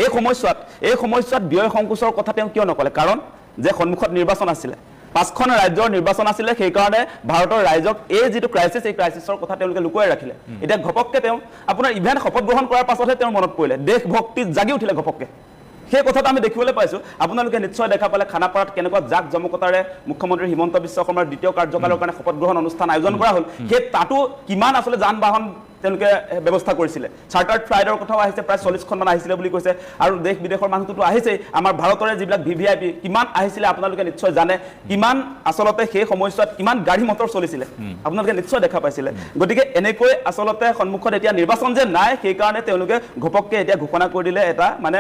এই সময়ছোৱাত ব্যয় সংকোচৰ কথা তেওঁ কিয় নকলে কাৰণ যে সন্মুখত নিৰ্বাচন আছিলে 5খন ৰাজ্যৰ নিৰ্বাচন আছিলে সেই কাৰণে ভাৰতৰ ৰাইজক এই যেটো ক্ৰাইসিস এই ক্ৰাইসিসৰ কথা তেওঁলোকে লুকুৱাই ৰাখিলে এটা ঘপককে তেওঁ আপোনাৰ ইভেন্ট শপত গ্ৰহণ কৰাৰ পাছতহে তেওঁৰ মনত পৰিলে দেশ ভক্তি জাগি উঠিলে ঘপককে সেই কথাটো আমি দেখিবলৈ পাইছো আপোনালোকে নিশ্চয় দেখা পালে খানাপাৰাত কেনেকুৱা জাক জমকতাৰে মুখ্যমন্ত্ৰী হিমন্ত বিশ্ব শৰ্মাৰ দ্বিতীয় কাৰ্যকালৰ কাৰণে শপত গ্ৰহণ অনুষ্ঠান আয়োজন কৰা হ'ল সেই তাতো কিমান আসলে যান বাহন তেওঁলোকে ব্যৱস্থা কৰিছিলে চাৰ্টাৰ্ড ফ্লাইটৰ কথাও আহিছে প্ৰায় 40খন মান আহিছিলে বুলি কৈছে আৰু দেশ বিদেশৰ মানুহটো আহিছে আমাৰ ভাৰতৰে যিবিলাক ভিভিআইপি কিমান আহিছিলে আপোনালোকে নিশ্চয় জানে কিমান আসলতে সেই সময়ছোৱাত কিমান গাড়ী মটৰ চলিছিলে আপোনালোকে নিশ্চয় দেখা পাইছিলে গতিকে এনেকৈ আসলতে সন্মুখত এতিয়া নিৰ্বাচন যে নাই সেই কাৰণে তেওঁলোকে ঘপককে এতিয়া ঘোষণা কৰি দিলে এটা মানে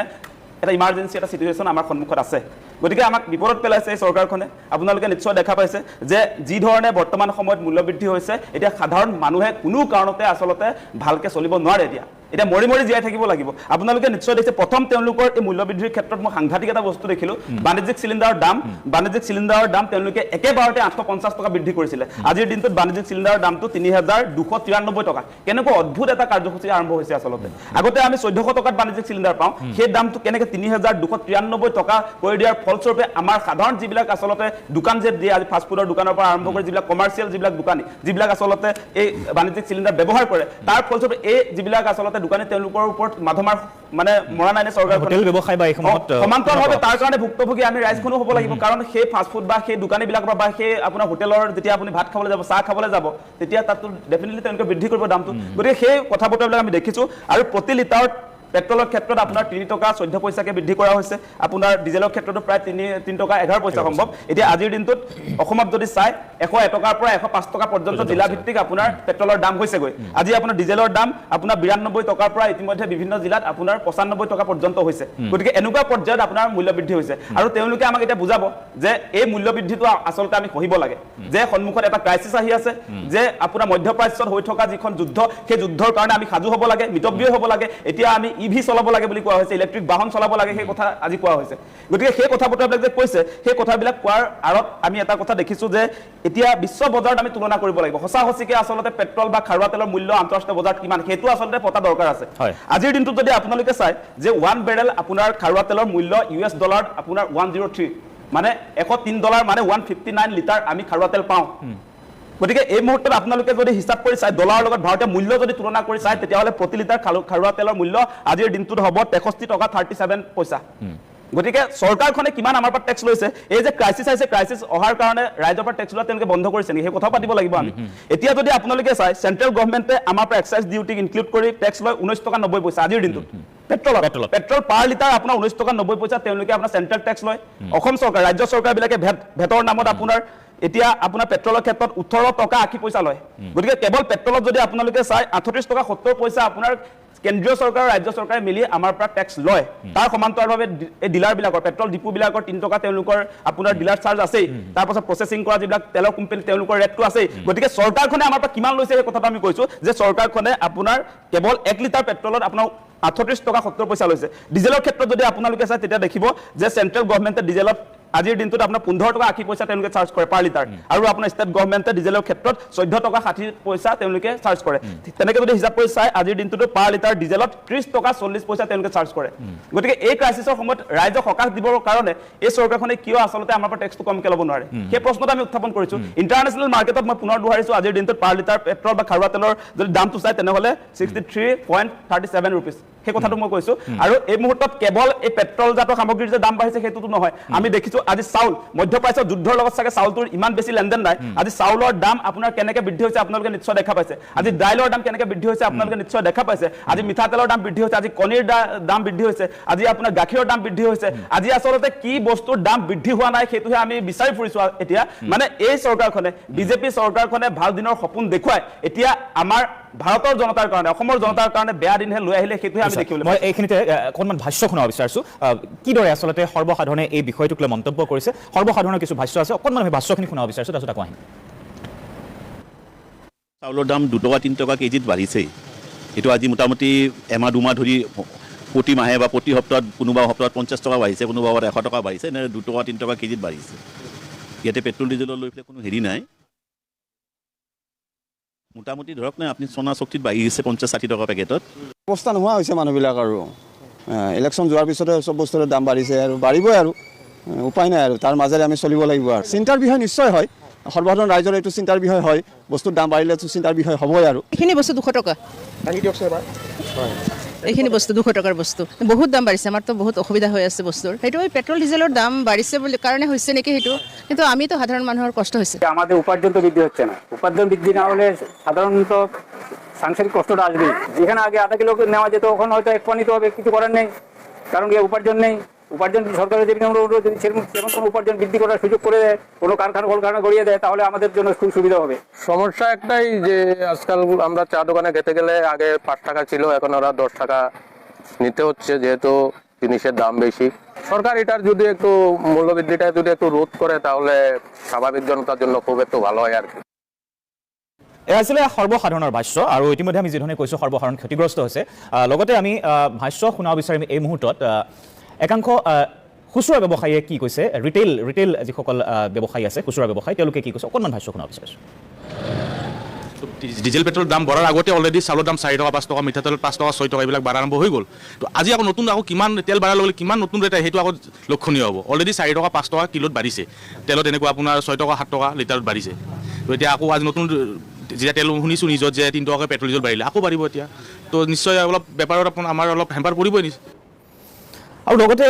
এটা ইমাৰ্জেন্সি এটা সিচুৱেশ্যন আমাৰ সন্মুখত আছে গতিকে আমাক বিপদত পেলাইছে এই চৰকাৰখনে আপোনালোকে নিশ্চয় দেখা পাইছে যে যি ধৰণে বৰ্তমান সময়ত মূল্য বৃদ্ধি হৈছে এতিয়া সাধাৰণ মানুহে কোনো কাৰণতে আসলতে ভালকে চলিব নোৱাৰে এতিয়া মৰি মৰি জীয়াই থাকিব লাগিব আপোনালোকে নিশ্চয় দেখিছে প্ৰথম তেওঁলোকৰ এই মূল্য বৃদ্ধিৰ ক্ষেত্ৰত মই সাংঘাতিক এটা বস্তু দেখিলো বাণিজ্যিক চিলিণ্ডাৰৰ দাম তেওঁলোকে একেবাৰতে 850 টকা বৃদ্ধি কৰিছিলে আজিৰ দিনটোত বাণিজ্যিক চিলিণ্ডাৰৰ দামটো 3293 টকা কেনেকৈ অদ্ভুত এটা কাৰ্যসূচী আৰম্ভ হৈছে আসলতে আগতে আমি 1400 টকাত বাণিজ্যিক চিলিণ্ডাৰ পাওঁ সেই দামটো কেনেকৈ 3293 টকা কৰি দিয়াৰ ফলস্বৰূপে আমাৰ সাধাৰণ যিবিলাক আসলতে দোকান যে দিয়ে আজি ফাষ্ট ফুডৰ দোকানৰ পৰা আৰম্ভ কৰি যিবিলাক কমাৰ্চিয়েল যিবিলাক দোকানী যিবিলাক আসলতে এই বাণিজ্যিক চিলিণ্ডাৰ ব্যৱহাৰ কৰে তাৰ ফলস্বৰূপে এই যিবিলাক আসলতে দোকানী তেওঁলোকৰ ওপৰত মাধমাৰ মানে মৰা নাই চৰকাৰ হোটেল ব্যৱসায় বা এইসমূহত সমান্তৰালভাৱে তাৰ কাৰণে ভুক্তভোগী আমি ৰাইজখনো হ'ব লাগিব কাৰণ সেই ফাষ্ট ফুড বা সেই দোকানীবিলাক বা সেই আপোনাৰ হোটেলৰ যেতিয়া আপুনি ভাত খাবলৈ যাব চাহ খাবলৈ যাব তেতিয়া তাতো ডেফিনেটলি তেওঁলোকে বৃদ্ধি কৰিব দামটো গতিকে সেই কথা বতৰাবিলাক আমি দেখিছো আৰু প্ৰতি লিটাৰত পেট্ৰলৰ ক্ষেত্ৰত আপোনাৰ 3 টকা 14 পইচাকে বৃদ্ধি কৰা হৈছে আপোনাৰ ডিজেলৰ ক্ষেত্ৰতো প্ৰায় 3 টকা 11 পইচা সম্ভৱ এতিয়া আজিৰ দিনটোত অসমত যদি চাই 101 টকাৰ পৰা 105 টকা পৰ্যন্ত জিলা ভিত্তিক আপোনাৰ পেট্ৰলৰ দাম হৈছে গৈ আজি আপোনাৰ ডিজেলৰ দাম আপোনাৰ 92 টকাৰ পৰা ইতিমধ্যে বিভিন্ন জিলাত আপোনাৰ 95 টকা পৰ্যন্ত হৈছে গতিকে এনেকুৱা পৰ্যায়ত আপোনাৰ মূল্য বৃদ্ধি হৈছে আৰু তেওঁলোকে আমাক এটা বুজাব যে এই মূল্য বৃদ্ধিটো আচলতে আমি সহিব লাগে যে সন্মুখত এটা ক্ৰাইসিস আহি আছে যে আপোনাৰ মধ্যপ্ৰাচ্যত হৈ থকা যিখন যুদ্ধ সেই যুদ্ধৰ কাৰণে আমি সাজু হ'ব লাগে মিতব্যয় হ'ব লাগে এতিয়া আমি ইভি চলাব লাগে বুলি কোৱা হৈছে ইলেক্ট্ৰিক বাহন চলাব লাগে সেই কথা আজি কোৱা হৈছে গতিকে সেই কথা বতৰাবিলাক যে কৈছে সেই কথাবিলাক কোৱাৰ আৰত আমি এটা কথা দেখিছো যে এতিয়া বিশ্ব বজাৰত আমি তুলনা কৰিব লাগিব সঁচাসঁচিকে আসলতে পেট্ৰল বা খাৰুৱা তেলৰ মূল্য আন্তঃৰাষ্ট্ৰীয় বজাৰত কিমান সেইটো আসলতে পতা দৰকাৰ আছে আজিৰ দিনটোত যদি আপোনালোকে চাই যে 1 বেৰেল আপোনাৰ খাৰুৱা তেলৰ মূল্য US ডলাৰত আপোনাৰ 103 মানে $103 মানে 159 লিটাৰ আমি খাৰুৱা তেল পাওঁ গতিকে এই মুহূৰ্তত আপোনালোকে যদি হিচাপ কৰি চাই ডলাৰৰ লগত ভাৰতীয় মূল্য যদি তুলনা কৰি চাই তেতিয়াহ'লে প্ৰতি লিটাৰ খাৰুৱা তেলৰ মূল্য আজিৰ দিনটোত হ'ব 63 টকা 37 পইচা গতিকে চৰকাৰখনে কিমান আমাৰ পৰা টেক্স লৈছে এই যে ক্ৰাইসিস আছে ক্ৰাইসিস অহাৰ কাৰণে ৰাইজৰ পৰা টেক্স লোৱা তেওঁলোকে বন্ধ কৰিছে নেকি সেই কথা পাতিব লাগিব আমি এতিয়া যদি আপোনালোকে চাই চেন্ট্ৰেল গভৰ্ণমেণ্টে আমাৰ পৰা এক্সাইজ ডিউটি ইনক্লুড কৰি টেক্স লয় 19 টকা 90 পইচা আজিৰ দিনটোত পেট্ৰল পাৰ লিটাৰ আপোনাৰ 19 টকা 90 পইচা তেওঁলোকে আপোনাৰ চেন্ট্ৰেল টেক্স লয় অসম চৰকাৰ ৰাজ্য চৰকাৰবিলাকে ভেটৰ নামত আপোনাৰ এতিয়া আপোনাৰ পেট্ৰলৰ ক্ষেত্ৰত 18 টকা 80 পইচা লয় গতিকে কেৱল পেট্ৰলত যদি আপোনালোকে চাই 38 টকা 70 পইচা আপোনাৰ কেন্দ্ৰীয় চৰকাৰ ৰাজ্য চৰকাৰে মিলি আমাৰ পৰা টেক্স লয় তাৰ সমান্তৰালভাৱে এই ডিলাৰবিলাকৰ পেট্ৰল ডিপুবিলাকৰ 3 টকা তেওঁলোকৰ আপোনাৰ ডিলাৰ চাৰ্জ আছেই তাৰ পাছত প্ৰসেসিং কৰা যিবিলাক তেলৰ কোম্পানী তেওঁলোকৰ ৰেটটো আছেই গতিকে চৰকাৰখনে আমাৰ পৰা কিমান লৈছে এই কথাটো আমি কৈছো যে চৰকাৰখনে আপোনাৰ কেৱল 1 লিটাৰ পেট্ৰলত আপোনাৰ 38 টকা 70 পইচা লৈছে ডিজেলৰ ক্ষেত্ৰত যদি আপোনালোকে চাই তেতিয়া দেখিব যে চেন্ট্ৰেল গভৰ্ণমেণ্টে ডিজেলত আজিৰ দিনটোত আপোনাৰ 15 টকা 80 পইচা তেওঁলোকে চাৰ্জ কৰে পাৰ লিটাৰ আৰু আপোনাৰ ষ্টেট গভৰ্ণমেণ্টে ডিজেলৰ ক্ষেত্ৰত 14 টকা 60 পইচা তেওঁলোকে চাৰ্জ কৰে তেনেকৈ যদি হিচাপ কৰি চাই আজিৰ দিনটোত পাৰ লিটাৰ ডিজেলত 30 টকা 40 পইচা তেওঁলোকে চাৰ্জ কৰে গতিকে এই ক্ৰাইসিসৰ সময়ত ৰাইজক সকাহ দিবৰ কাৰণে এই চৰকাৰখনে কিয় আসলতে আমাৰ পৰা টেক্সটো কমকৈ ল'ব নোৱাৰে সেই প্ৰশ্নটো আমি উত্থাপন কৰিছো ইণ্টাৰনেশ্যনেল মাৰ্কেটত মই পুনৰ দোহাৰিছো আজিৰ দিনটোত পাৰ লিটাৰ পেট্ৰল বা খাৰুৱা তেলৰ যদি দামটো চাই তেনেহ'লে 63.37 ৰুপিজ সেই কথাটো মই কৈছো আৰু এই মুহূৰ্তত কেৱল এই পেট্ৰলজাত সামগ্ৰীৰ যে দাম বাঢ়িছে সেইটোতো নহয় আমি দেখিছো আজি চাউল মধ্যপ্ৰাচ্য যুদ্ধৰ লগত চাগে চাউলটোৰ ইমান বেছি লেনদেন নাই আজি চাউলৰ দাম আপোনাৰ কেনেকৈ বৃদ্ধি হৈছে আপোনালোকে নিশ্চয় দেখা পাইছে আজি দাইলৰ দাম কেনেকৈ বৃদ্ধি হৈছে আপোনালোকে নিশ্চয় দেখা পাইছে আজি মিঠাতেলৰ দাম বৃদ্ধি হৈছে আজি কণীৰ দাম বৃদ্ধি হৈছে আজি আপোনাৰ গাখীৰৰ দাম বৃদ্ধি হৈছে আজি আচলতে কি বস্তুৰ দাম বৃদ্ধি হোৱা নাই সেইটোহে আমি বিচাৰি ফুৰিছো এতিয়া মানে এই চৰকাৰখনে বিজেপি চৰকাৰখনে ভাল দিনৰ সপোন দেখুৱাই এতিয়া আমাৰ ভাৰতৰ জনতাৰ কাৰণে অসমৰ জনতাৰ কাৰণে বেয়া দিনহে লৈ আহিলে সেইটোহে আমি দেখিবলৈ মই এইখিনিতে অকণমান ভাষ্য শুনাব বিচাৰিছো কিদৰে আচলতে সৰ্বসাধাৰণে এই বিষয়টোক লৈ মন্তব্য কৰিছে সৰ্বসাধাৰণৰ কিছু ভাষ্য আছে অকণমান আমি ভাষ্যখিনি শুনাব বিচাৰিছো তাৰপিছত আকৌ আহিম চাউলৰ দাম 2 টকা 3 টকা কেজিত বাঢ়িছেই এইটো আজি মোটামুটি এমাহ দুমাহ ধৰি প্ৰতি মাহে বা প্ৰতি সপ্তাহত কোনোবা সপ্তাহত 50 টকা বাঢ়িছে কোনোবা 100 টকা বাঢ়িছে এনে 2 টকা 3 টকা কেজিত বাঢ়িছে ইয়াতে পেট্ৰল ডিজেলৰ লৈ পেলাই কোনো হেৰি নাই মোটামুটি ধৰক নাই আপুনি সোণা চক্তিত বাঢ়ি গৈছে 50-60 টকা পেকেটত অৱস্থা নোহোৱা হৈছে মানুহবিলাক আৰু ইলেকশ্যন যোৱাৰ পিছতে চব বস্তুৰ দাম বাঢ়িছে আৰু বাঢ়িবই আৰু উপায় নাই আৰু তাৰ মাজেৰে আমি চলিব লাগিব আৰু চিন্তাৰ বিষয় নিশ্চয় হয় সৰ্বসাধাৰণ ৰাইজৰ এইটো চিন্তাৰ বিষয় হয় বস্তুৰ দাম বাঢ়িলেতো চিন্তাৰ বিষয় হ'বই আৰু এইখিনি বস্তু 200 টকা এইখিনি বস্তু 200 টকাৰ বস্তু বহুত দাম বাঢ়িছে আমাৰতো বহুত অসুবিধা হৈ আছে বস্তুৰ সেইটো পেট্ৰল ডিজেলৰ দাম বাঢ়িছে বুলি কাৰণে হৈছে নেকি সেইটো কিন্তু আমিতো সাধাৰণ মানুহৰ কষ্ট হৈছে আমাদের উপার্জন তো বৃদ্ধি হচ্ছে না উপার্জন বৃদ্ধি না হলে সাধারণত সাংসারিক কষ্টটা আসবেই যেখানে আগে আধা কিলো নেওয়া যেত ওখানে হয়তো 1 পা নিতে হবে কিছু করার নেই কারণ কি উপার্জন নেই উপার্জন সরকারের যদি সেরকম কোনো উপার্জন বৃদ্ধি করার সুযোগ করে দেয় কোনো কারখানা কলকারখানা গড়িয়ে দেয় তাহলে আমাদের জন্য খুব সুবিধা হবে সমস্যা একটাই যে আজকাল আমরা চা দোকানে খেতে গেলে আগে 5 টাকা ছিল এখন ওরা 10 টাকা নিতে হচ্ছে যেহেতু জিনিসের দাম বেশি সরকার এটার যদি একটু মূল্যবৃদ্ধিটা যদি একটু রোধ করে তাহলে স্বাভাবিক জনতার জন্য খুব একটু ভালো হয় আর কি এয়া আছিলে সৰ্বসাধাৰণৰ ভাষ্য আৰু ইতিমধ্যে আমি যিধৰণে কৈছোঁ সৰ্বসাধাৰণ ক্ষতিগ্ৰস্ত হৈছে লগতে আমি ভাষ্য শুনাব বিচাৰিম এই মুহূৰ্তত একাংশ খুচুৰা ব্যৱসায়ীয়ে কি কৈছে ৰিটেইল যিসকল ব্যৱসায়ী আছে খুচুৰা ব্যৱসায়ী তেওঁলোকে কি কৈছে অকণমান ভাষ্য শুনাব বিচাৰিছোঁ ডিজেল পেট্ৰল দাম বঢ়াৰ আগতে অলৰেডি চাউলৰ দাম 4 টকা 5 টকা মিঠাতেল 5 টকা 6 টকা এইবিলাক বাঢ়া আৰম্ভ হৈ গ'ল তো আজি আকৌ নতুন কিমান তেল বাঢ়াৰ লগে কিমান নতুন ৰেট সেইটো আকৌ লক্ষণীয় হ'ব অলৰেডি 4 টকা 5 টকা কিলোত বাঢ়িছে তেলত এনেকুৱা আপোনাৰ 6 টকা 7 টকা লিটাৰত বাঢ়িছে তো এতিয়া আকৌ আজি নতুন যেতিয়া তেল শুনিছোঁ নিজত যে 3 টকাকৈ পেট্ৰল ডিজেল বাঢ়িলে আকৌ বাঢ়িব এতিয়া তো নিশ্চয় অলপ বেপাৰত আমাৰ অলপ হেম্পাৰ পৰিবই নিশ্চয় আৰু লগতে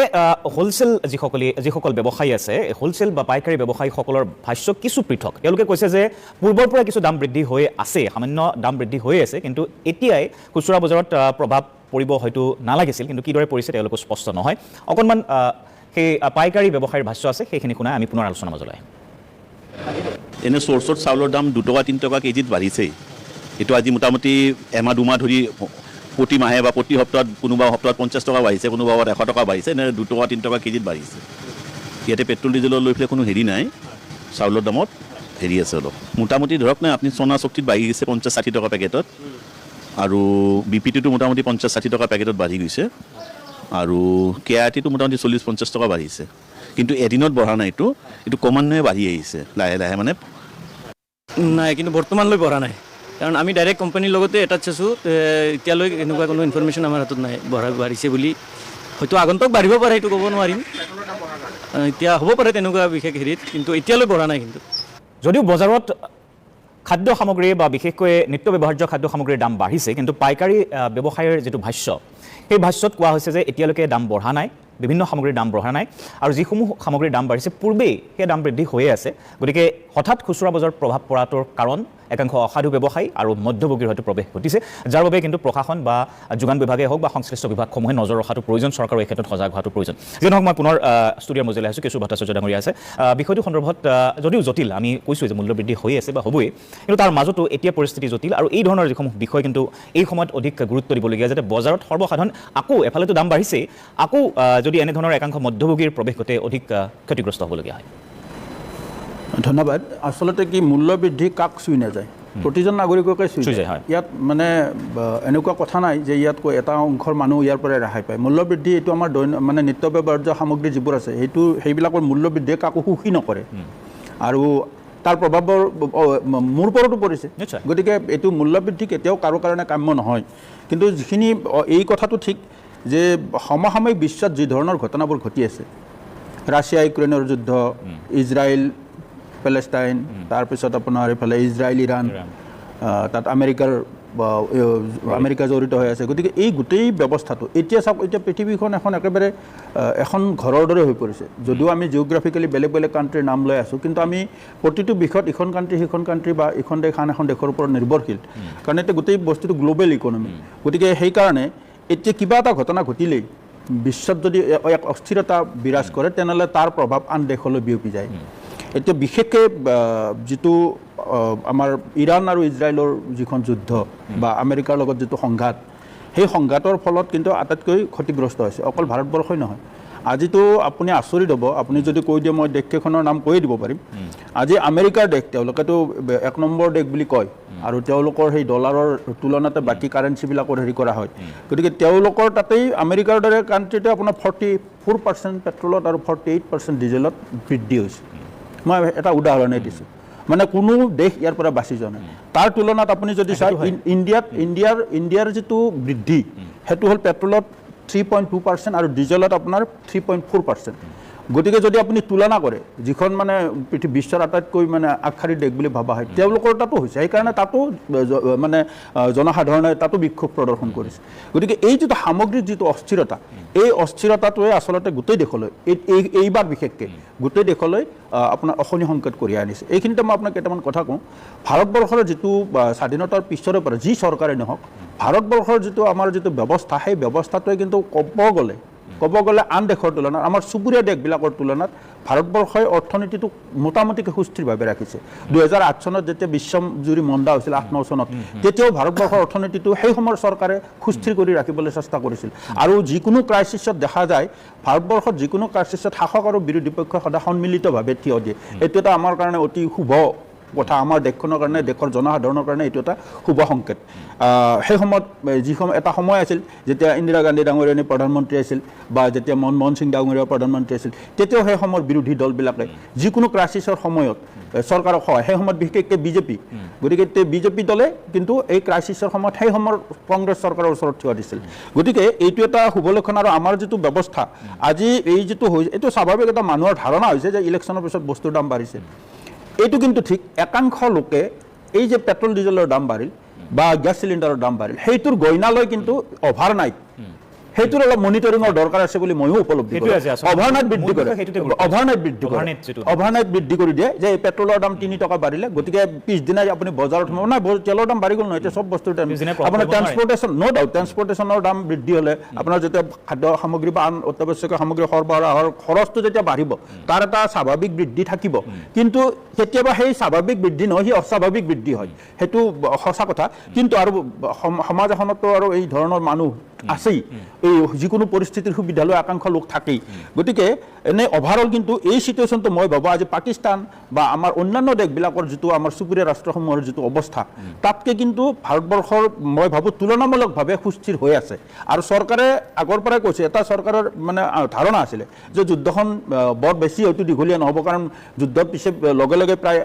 হোলচেল যিসকল ব্যৱসায়ী আছে হোলচেল বা পাইকাৰী ব্যৱসায়ীসকলৰ ভাষ্য কিছু পৃথক তেওঁলোকে কৈছে যে পূৰ্বৰ পৰা কিছু দাম বৃদ্ধি হৈ আছে সামান্য দাম বৃদ্ধি হৈ আছে কিন্তু এতিয়াই খুচুৰা বজাৰত প্ৰভাৱ পৰিব হয়তো নালাগিছিল কিন্তু কিদৰে পৰিছে তেওঁলোকৰ স্পষ্ট নহয় অকণমান সেই পাইকাৰী ব্যৱসায়ীৰ ভাষ্য আছে সেইখিনি শুনাই আমি পুনৰ আলোচনা মাজলৈ এনে চ'ৰ্চত চাউলৰ দাম 2 টকা 3 টকা কেজিত বাঢ়িছেই এইটো আজি মোটামুটি এমাহ দুমাহ ধৰি প্ৰতি মাহে বা প্ৰতি সপ্তাহত কোনোবা সপ্তাহত 50 টকা বাঢ়িছে কোনোবা 100 টকা বাঢ়িছে এনে 2 টকা 3 টকা কেজিত বাঢ়িছে ইয়াতে পেট্ৰল ডিজেলৰ লৈ পেলাই কোনো হেৰি নাই চাউলৰ দামত হেৰি আছে অলপ মোটামুটি ধৰক নাই আপুনি সোণা চক্তিত বাঢ়ি গৈছে 50-60 টকা পেকেটত আৰু বিপিটিটো মোটামুটি 50-60 টকা পেকেটত বাঢ়ি গৈছে আৰু কেআৰটিটো মোটামুটি 40-50 টকা বাঢ়িছে কিন্তু এদিনত বঢ়া নাই এইটো ক্ৰমান্বয়ে বাঢ়ি আহিছে লাহে লাহে মানে নাই কিন্তু বৰ্তমানলৈ বঢ়া নাই কাৰণ আমি ডাইৰেক্ট কোম্পানীৰ লগতে এটাচ আছোঁ এতিয়ালৈ এনেকুৱা কোনো ইনফৰমেশ্যন আমাৰ হাতত নাই বাঢ়িছে বুলি হয়তো আগন্তুক বাঢ়িব পাৰে এইটো ক'ব নোৱাৰিম এতিয়া হ'ব পাৰে তেনেকুৱা বিশেষ হেৰিত কিন্তু এতিয়ালৈ বঢ়া নাই কিন্তু যদিও বজাৰত খাদ্য সামগ্ৰী বা বিশেষকৈ নিত্য ব্যৱহাৰ্য খাদ্য সামগ্ৰীৰ দাম বাঢ়িছে কিন্তু পাইকাৰী ব্যৱসায়ৰ যিটো ভাষ্য সেই ভাষ্যত কোৱা হৈছে যে এতিয়ালৈকে দাম বঢ়া নাই বিভিন্ন সামগ্ৰীৰ দাম বঢ়া নাই আৰু যিসমূহ সামগ্ৰীৰ দাম বাঢ়িছে পূৰ্বেই সেই দাম বৃদ্ধি হৈয়ে আছে গতিকে হঠাৎ খুচুৰা বজাৰত প্ৰভাৱ পৰাটোৰ কাৰণ একাংশ অসাধু ব্যৱসায়ী আৰু মধ্যভোগীৰ হয়তো প্ৰৱেশ ঘটিছে যাৰ বাবে কিন্তু প্ৰশাসন বা যোগান বিভাগে হওক বা সংশ্লিষ্ট বিভাগসমূহে নজৰ ৰখাটো প্ৰয়োজন চৰকাৰৰ এই ক্ষেত্ৰত সজাগ হোৱাটো প্ৰয়োজন যি নহওক মই পুনৰ ষ্টুডিঅ'ৰ মজিলৈ আহিছোঁ কেশু ভট্টাচাৰ্য ডাঙৰীয়া আছে বিষয়টো সন্দৰ্ভত যদিও জটিল আমি কৈছোঁ যে মূল্যবৃদ্ধি হৈ আছে বা হ'বই কিন্তু তাৰ মাজতো এতিয়া পৰিস্থিতি জটিল আৰু এই ধৰণৰ যিসমূহ বিষয় কিন্তু এই সময়ত অধিক গুৰুত্ব দিবলগীয়া যাতে বজাৰত সৰ্বসাধাৰণ আকৌ এফালেতো দাম বাঢ়িছেই আকৌ যদি এনেধৰণৰ একাংশ মধ্যভোগীৰ প্ৰৱেশ ঘটে অধিক ক্ষতিগ্ৰস্ত হ'বলগীয়া হয় ধন্যবাদ আচলতে কি মূল্য বৃদ্ধি কাক চুই নাযায় প্ৰতিজন নাগৰিককে চুই যায় ইয়াত মানে এনেকুৱা কথা নাই যে ইয়াত এটা অংশৰ মানুহ ইয়াৰ পৰা ৰেহাই পায় মূল্য বৃদ্ধি এইটো আমাৰ মানে নিত্য ব্যৱহাৰ্য সামগ্ৰী যিবোৰ আছে সেইবিলাকৰ মূল্য বৃদ্ধিয়ে কাকো সুখী নকৰে আৰু তাৰ প্ৰভাৱৰ মোৰ ওপৰতো পৰিছে গতিকে এইটো মূল্য বৃদ্ধি কেতিয়াও কাৰো কাৰণে কাম্য নহয় কিন্তু যিখিনি এই কথাটো ঠিক যে সমসাময়িক বিশ্বত যি ধৰণৰ ঘটনাবোৰ ঘটি আছে ৰাছিয়া ইউক্ৰেইনৰ যুদ্ধ ইজৰাইল পেলেষ্টাইন তাৰপিছত আপোনাৰ এইফালে ইজৰাইল ইৰাণ তাত আমেৰিকা জড়িত হৈ আছে গতিকে এই গোটেই ব্যৱস্থাটো এতিয়া চাওক এতিয়া পৃথিৱীখন একেবাৰে এখন ঘৰৰ দৰে হৈ পৰিছে যদিও আমি জিঅ'গ্ৰাফিকেলি বেলেগ বেলেগ কাণ্ট্ৰিৰ নাম লৈ আছোঁ কিন্তু আমি প্ৰতিটো বিষয়ত ইখন কাণ্ট্ৰি সিখন কাণ্ট্ৰি বা ইখন দেশ আন এখন দেশৰ ওপৰত নিৰ্ভৰশীল কাৰণ এতিয়া গোটেই বস্তুটো গ্ল'বেল ইকনমি গতিকে সেইকাৰণে এতিয়া কিবা এটা ঘটনা ঘটিলেই বিশ্বত যদি এক অস্থিৰতা বিৰাজ কৰে তেনেহ'লে তাৰ প্ৰভাৱ আন দেশলৈ বিয়পি যায় এতিয়া বিশেষকৈ যিটো আমাৰ ইৰাণ আৰু ইজৰাইলৰ যিখন যুদ্ধ বা আমেৰিকাৰ লগত যিটো সংঘাত সেই সংঘাতৰ ফলত কিন্তু আটাইতকৈ ক্ষতিগ্ৰস্ত হৈছে অকল ভাৰতবৰ্ষই নহয় আজিতো আপুনি আচৰিত হ'ব আপুনি যদি কৈ দিয়ে মই দেশকেইখনৰ নাম কৈয়ে দিব পাৰিম আজি আমেৰিকাৰ দেশ তেওঁলোকেতো 1 নম্বৰ দেশ বুলি কয় আৰু তেওঁলোকৰ সেই ডলাৰৰ তুলনাতে বাকী কাৰেঞ্চিবিলাকৰ হেৰি কৰা হয় গতিকে তেওঁলোকৰ তাতেই আমেৰিকাৰ দৰে কাণ্ট্ৰিতে আপোনাৰ 44% পেট্ৰলত আৰু 48% ডিজেলত বৃদ্ধি হৈছে মই এটা উদাহৰণে দিছোঁ মানে কোনো দেশ ইয়াৰ পৰা বাচি যোৱা নাই তাৰ তুলনাত আপুনি যদি চাই ইণ্ডিয়াৰ যিটো বৃদ্ধি সেইটো হ'ল পেট্ৰলত 3.2% আৰু ডিজেলত আপোনাৰ 3.4%। গতিকে যদি আপুনি তুলনা কৰে যিখন মানে বিশ্বৰ আটাইতকৈ মানে আগশাৰীৰ দেশ বুলি ভাবা হয় তেওঁলোকৰ তাতো হৈছে, সেইকাৰণে তাতো মানে জনসাধাৰণে তাতো বিক্ষোভ প্ৰদৰ্শন কৰিছে। গতিকে এই যিটো সামগ্ৰিক যিটো অস্থিৰতা, এই অস্থিৰতাটোৱে আচলতে গোটেই দেশলৈ এইবাৰ বিশেষকৈ গোটেই দেশলৈ আপোনাৰ অশনি সংকেত কঢ়িয়াই আনিছে। এইখিনিতে মই আপোনাক কেইটামান কথা কওঁ। ভাৰতবৰ্ষৰ যিটো স্বাধীনতাৰ পিছৰে পৰা যি চৰকাৰে নহওক, ভাৰতবৰ্ষৰ যিটো আমাৰ যিটো ব্যৱস্থা, সেই ব্যৱস্থাটোৱে কিন্তু ক'ব গ'লে আন দেশৰ তুলনাত, আমাৰ চুবুৰীয়া দেশবিলাকৰ তুলনাত ভাৰতবৰ্ষই অৰ্থনীতিটোক মোটামুটিকৈ সুস্থিৰভাৱে ৰাখিছে। 2008 চনত যেতিয়া বিশ্বজুৰি মন্দা হৈছিল, 8-9 চনত, তেতিয়াও ভাৰতবৰ্ষৰ অৰ্থনীতিটো সেই সময়ৰ চৰকাৰে সুস্থিৰ কৰি ৰাখিবলৈ চেষ্টা কৰিছিল। আৰু যিকোনো ক্ৰাইচিছত দেখা যায়, ভাৰতবৰ্ষত যিকোনো ক্ৰাইচিছত শাসক আৰু বিৰোধী পক্ষই সদায় সন্মিলিতভাৱে থিয় দিয়ে। এইটো এটা আমাৰ কাৰণে অতি শুভ কথা, আমাৰ দেশখনৰ কাৰণে, দেশৰ জনসাধাৰণৰ কাৰণে এইটো এটা শুভ সংকেত। সেই সময়ত এটা সময় আছিল যেতিয়া ইন্দিৰা গান্ধী ডাঙৰীয়ানী প্ৰধানমন্ত্ৰী আছিল বা যেতিয়া মনমোহন সিং ডাঙৰীয়া প্ৰধানমন্ত্ৰী আছিল, তেতিয়াও সেই সময়ৰ বিৰোধী দলবিলাকে যিকোনো ক্ৰাইচিছৰ সময়ত চৰকাৰক সহায়, সেই সময়ত বিশেষকৈ বিজেপি, গতিকে বিজেপি দলে কিন্তু এই ক্ৰাইচিছৰ সময়ত সেই সময়ৰ কংগ্ৰেছ চৰকাৰৰ ওচৰত থিয় দিছিল। গতিকে এইটো এটা শুভ লক্ষণ। আৰু আমাৰ যিটো ব্যৱস্থা আজি এই যিটো হৈছে, এইটো স্বাভাৱিক এটা মানুহৰ ধাৰণা হৈছে যে ইলেকশ্যনৰ পিছত বস্তুৰ দাম বাঢ়িছে। এইটো কিন্তু ঠিক, একাংশ লোকে এই যে পেট্ৰল ডিজেলৰ দাম বাঢ়িল বা গেছ চিলিণ্ডাৰৰ দাম বাঢ়িল, সেইটোৰ গইনালৈ কিন্তু অভাৰনাইট সেইটোৰ অলপ মনিটৰিঙৰ দৰকাৰ আছে বুলি ময়ো উপলব্ধি কৰোঁ। অভাৰনাইট বৃদ্ধি কৰি দিয়ে যে পেট্ৰলৰ দাম 3 টকা বাঢ়িলে, গতিকে পিছদিনাই আপুনি বজাৰত সোমাব নাই, তেলৰ দাম বাঢ়ি গ'ল নহয়, এতিয়া চব বস্তুৰ দাম। আপোনাৰ ট্ৰেন্সপৰ্টেশ্যন, ন' ডাউট ট্ৰেন্সপৰ্টেশ্যনৰ দাম বৃদ্ধি হ'লে আপোনাৰ যেতিয়া খাদ্য সামগ্ৰী বা আন অত্যাৱশ্যকীয় সামগ্ৰী সৰবৰাহৰ খৰচটো যেতিয়া বাঢ়িব, তাৰ এটা স্বাভাৱিক বৃদ্ধি থাকিব। কিন্তু কেতিয়াবা সেই স্বাভাৱিক বৃদ্ধি নহয়, সি অস্বাভাৱিক বৃদ্ধি হয়, সেইটো সঁচা কথা। কিন্তু আৰু সমাজ এখনতো আৰু এই ধৰণৰ মানুহ আছেই, এই যিকোনো পৰিস্থিতিৰ সুবিধা লৈ একাংশ লোক থাকেই। গতিকে এনে অভাৰঅল কিন্তু এই চিটুৱেশ্যনটো মই ভাবোঁ আজি পাকিস্তান বা আমাৰ অন্যান্য দেশবিলাকৰ যিটো আমাৰ চুবুৰীয়া ৰাষ্ট্ৰসমূহৰ যিটো অৱস্থা, তাতকৈ কিন্তু ভাৰতবৰ্ষৰ মই ভাবোঁ তুলনামূলকভাৱে সুস্থিৰ হৈ আছে। আৰু চৰকাৰে আগৰ পৰাই কৈছে, এটা চৰকাৰৰ মানে ধাৰণা আছিলে যে যুদ্ধখন বৰ বেছি হয়তো দীঘলীয়া নহ'ব, কাৰণ যুদ্ধৰ পিছে লগে লগে প্ৰায়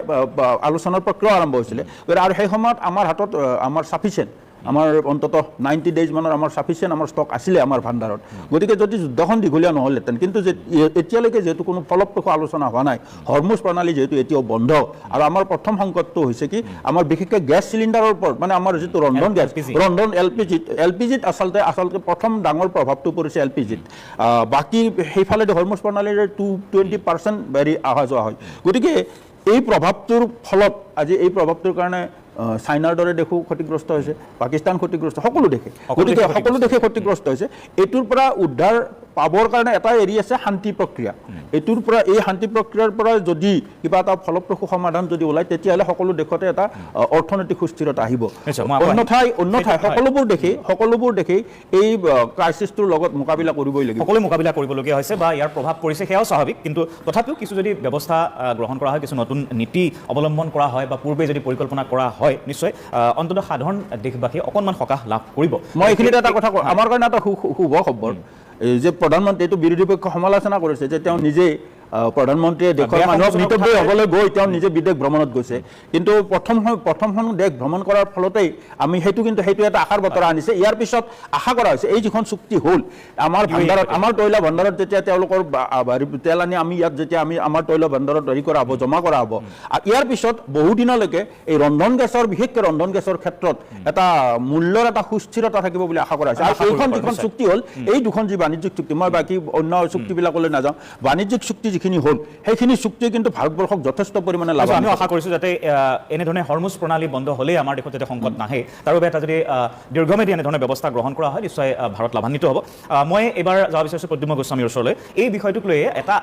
আলোচনাৰ প্ৰক্ৰিয়া আৰম্ভ হৈছিলে। আৰু সেই সময়ত আমাৰ হাতত আমাৰ চাফিচিয়েণ্ট, আমাৰ অন্ততঃ 90 ডেইজ মানৰ আমাৰ চাফিচিয়েণ্ট আমাৰ ষ্টক আছিলে আমাৰ ভাণ্ডাৰত। গতিকে যদি যুদ্ধখন দীঘলীয়া নহ'লহেঁতেন, কিন্তু এতিয়ালৈকে যিহেতু কোনো ফলপ্ৰসূ আলোচনা হোৱা নাই, হৰমুজ প্ৰণালী যিহেতু এতিয়াও বন্ধ, আৰু আমাৰ প্ৰথম সংকটটো হৈছে কি আমাৰ বিশেষকৈ গেছ চিলিণ্ডাৰৰ ওপৰত, মানে আমাৰ যিটো ৰন্ধন গেছ, ৰন্ধন এলপিজিত আচলতে প্ৰথম ডাঙৰ প্ৰভাৱটো পৰিছে এলপিজিত। বাকী সেইফালেদি হৰমুজ প্ৰণালীৰে 20% বাঢ়ি অহা যোৱা হয়। গতিকে এই প্ৰভাৱটোৰ ফলত আজি এই প্ৰভাৱটোৰ কাৰণে চাইনাৰ দৰে দেশো ক্ষতিগ্ৰস্ত হৈছে, পাকিস্তান ক্ষতিগ্ৰস্ত, সকলো দেশে, গতিকে সকলো দেশে ক্ষতিগ্ৰস্ত হৈছে। এইটোৰ পৰা উদ্ধাৰ পাবৰ কাৰণে এটা এৰি আছে শান্তি প্ৰক্ৰিয়া। এইটোৰ পৰা, এই শান্তি প্ৰক্ৰিয়াৰ পৰা যদি কিবা এটা ফলপ্ৰসূ সমাধান যদি ওলায়, তেতিয়াহ'লে সকলো দেশতে এটা অৰ্থনৈতিক সুস্থিৰতা আহিব। অন্যথাই সকলোবোৰ দেশেই এই ক্ৰাইচিছটোৰ লগত মোকাবিলা কৰিবই লাগিব, সকলোৱে মোকাবিলা কৰিবলগীয়া হৈছে বা ইয়াৰ প্ৰভাৱ পৰিছে, সেয়াও স্বাভাৱিক। কিন্তু তথাপিও কিছু যদি ব্যৱস্থা গ্ৰহণ কৰা হয়, কিছু নতুন নীতি অৱলম্বন কৰা হয় বা পূৰ্বে যদি পৰিকল্পনা কৰা হয়, নিশ্চয় অন্ততঃ সাধাৰণ দেশবাসীয়ে অকণমান সকাহ লাভ কৰিব। মই এইখিনিতে এটা কথা কওঁ, আমাৰ কাৰণে এটা শুভ খবৰ যে প্ৰধানমন্ত্ৰী, এইটো বিৰোধী পক্ষ সমালোচনা কৰিছে যে তেওঁ নিজেই প্ৰধানমন্ত্ৰীয়ে দেশৰ মানুহক মিতব্যয়ী হ'বলৈ গৈ তেওঁ নিজে বিদেশ ভ্ৰমণত গৈছে। কিন্তু প্ৰথমখন দেশ ভ্ৰমণ কৰাৰ ফলতেই আমি সেইটো এটা আশাৰ বতৰা আনিছে। ইয়াৰ পিছত আশা কৰা হৈছে এই যিখন চুক্তি হ'ল, আমাৰ ভাণ্ডাৰত, আমাৰ তৈল ভাণ্ডাৰত যেতিয়া তেওঁলোকৰ তেল আনি আমি ইয়াত যেতিয়া আমাৰ তৈল ভাণ্ডাৰত জমা কৰা হ'ব, ইয়াৰ পিছত বহুদিনলৈকে এই ৰন্ধন গেছৰ, বিশেষকৈ ৰন্ধন গেছৰ ক্ষেত্ৰত এটা মূল্যৰ এটা সুস্থিৰতা থাকিব বুলি আশা কৰা হৈছে। আৰু এইখন যিখন চুক্তি হ'ল, এই দুখন যি বাণিজ্যিক চুক্তি, মই বাকী অন্য চুক্তিবিলাকলৈ নাযাওঁ, বাণিজ্যিক চুক্তি যিখিনি হ'ল, সেইখিনি চুক্তিয়ে কিন্তু ভাৰতবৰ্ষক যথেষ্ট পৰিমাণে লাভ। আমি আশা কৰিছোঁ যাতে এনেধৰণে হৰমুজ প্ৰণালী বন্ধ হ'লেই আমাৰ দেশত যাতে সংকট নাহে, তাৰ বাবে এটা যদি দীৰ্ঘম্যাদী এনেধৰণৰ ব্যৱস্থা গ্ৰহণ কৰা হয়, নিশ্চয় ভাৰত লাভান্বিত হ'ব। মই এইবাৰ যাব বিচাৰিছোঁ প্ৰদ্যুম্ন গোস্বামীৰ ওচৰলৈ। এই বিষয়টোক লৈ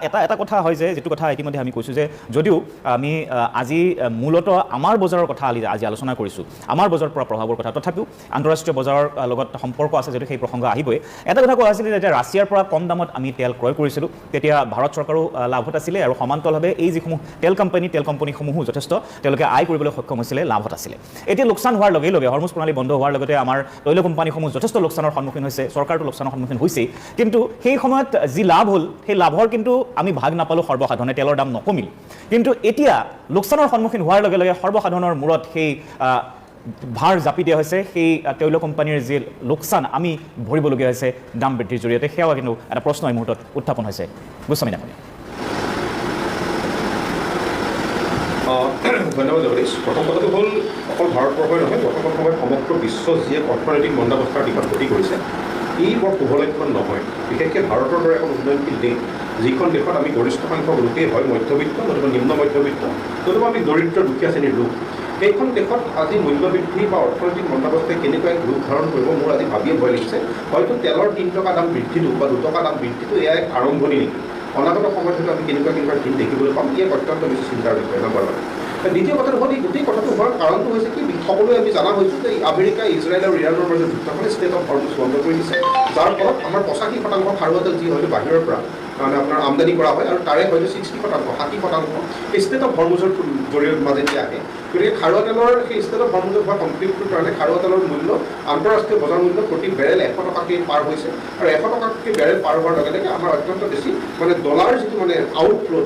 এটা কথা হয় যে, যিটো কথা ইতিমধ্যে আমি কৈছোঁ যে যদিও আমি আজি মূলতঃ আমাৰ বজাৰৰ কথা আজি আলোচনা কৰিছোঁ, আমাৰ বজাৰৰ পৰা প্ৰভাৱৰ কথা, তথাপিও আন্তঃৰাষ্ট্ৰীয় বজাৰৰ লগত সম্পৰ্ক আছে যদিও সেই প্ৰসংগ আহিবই। এটা কথা কোৱা হৈছিলে যে ৰাছিয়াৰ পৰা কম দামত আমি তেল ক্ৰয় কৰিছিলোঁ, তেতিয়া ভাৰত চৰকাৰো লাভত আছিলে আৰু সমান্তৰালভাৱে এই যিসমূহ তেল কোম্পানীসমূহো যথেষ্ট তেওঁলোকে আয় কৰিবলৈ সক্ষম হৈছিলে, লাভত আছিলে। এতিয়া লোকচান হোৱাৰ লগে লগে, হৰমুজ প্ৰণালী বন্ধ হোৱাৰ লগতে আমাৰ তৈল কোম্পানীসমূহ যথেষ্ট লোকচানৰ সন্মুখীন হৈছে, চৰকাৰটো লোকচানৰ সন্মুখীন হৈছেই। কিন্তু সেই সময়ত যি লাভ হ'ল, সেই লাভৰ কিন্তু আমি ভাগ নাপালোঁ সৰ্বসাধাৰণে, তেলৰ দাম নকমিল। কিন্তু এতিয়া লোকচানৰ সন্মুখীন হোৱাৰ লগে লগে সৰ্বসাধাৰণৰ মূৰত সেই ভাৰ জাপি দিয়া হৈছে সেই তৈল কোম্পানীৰ যি লোকচান আমি ভৰিবলগীয়া হৈছে দাম বৃদ্ধিৰ জৰিয়তে, সেয়াও কিন্তু এটা প্ৰশ্ন এই মুহূৰ্তত উত্থাপন হৈছে। গোস্বামী ডাঙৰীয়া। ধন্যবাদ জগদীশ। প্ৰথম কথাটো হ'ল অকল ভাৰতবৰ্ষই নহয়, বৰ্তমান সময়ত সমগ্ৰ বিশ্ব যিয়ে অৰ্থনৈতিক মন্দাৱস্থাৰ দিশত গতি কৰিছে, ই বৰ শুভ লক্ষণ নহয়। বিশেষকৈ ভাৰতৰ দৰে এখন উন্নয়নশীল দেশ, যিখন দেশত আমি গৰিষ্ঠ সংখ্যক লোকেই হয় মধ্যবিত্ত, নতুবা নিম্ন মধ্যবিত্ত, নতুবা আমি দৰিদ্ৰ দুখীয়া শ্ৰেণীৰ লোক, সেইখন দেশত আজি মূল্যবৃদ্ধি বা অৰ্থনৈতিক মন্দাৱস্থাই কেনেকুৱা এক ৰূপ ধাৰণ কৰিব মোৰ আজি ভাবিয়ে ভয় লাগিছে। হয়তো তেলৰ 3 টকা দাম বৃদ্ধিটো বা 2 টকা দাম বৃদ্ধিটো এয়া এক আৰম্ভণি নেকি। অনাগত সময়ত হয়তো আমি কেনেকুৱা দিন দেখিবলৈ পাম, ই এক অত্যন্ত বেছি চিন্তাৰ বিষয় নম্বৰ 1। দ্বিতীয় কথাটো হ'ল এই গোটেই কথাটো হোৱাৰ কাৰণটো হৈছে কি, সকলোৱে আমি জনা হৈছোঁ যে আমেৰিকা, ইজৰাইল আৰু ইৰাণৰ মাজত যুদ্ধখনে ষ্টেট অফ হৰমুজ বন্ধ কৰি দিছে, যাৰ ফলত আমাৰ 85% খাৰুৱা তেল যি হয়তো বাহিৰৰ পৰা মানে আপোনাৰ আমদানি কৰা হয়, আৰু তাৰে হয়তো 60% এই ষ্টেট অফ হৰমুজৰ জৰিয়তে মাজেদি আহে। গতিকে খাৰুৱা তেলৰ সেই ষ্টেট অফ হৰমুজত হোৱা কনফ্লিক্টটোৰ কাৰণে খাৰুৱা তেলৰ মূল্য আন্তঃৰাষ্ট্ৰীয় বজাৰ মূল্য প্ৰতি বেৰেল 100 টকাকৈ পাৰ হৈছে, আৰু 100 টকাকৈ বেৰেল পাৰ হোৱাৰ লগে লগে আমাৰ অত্যন্ত বেছি মানে ডলাৰ যিটো মানে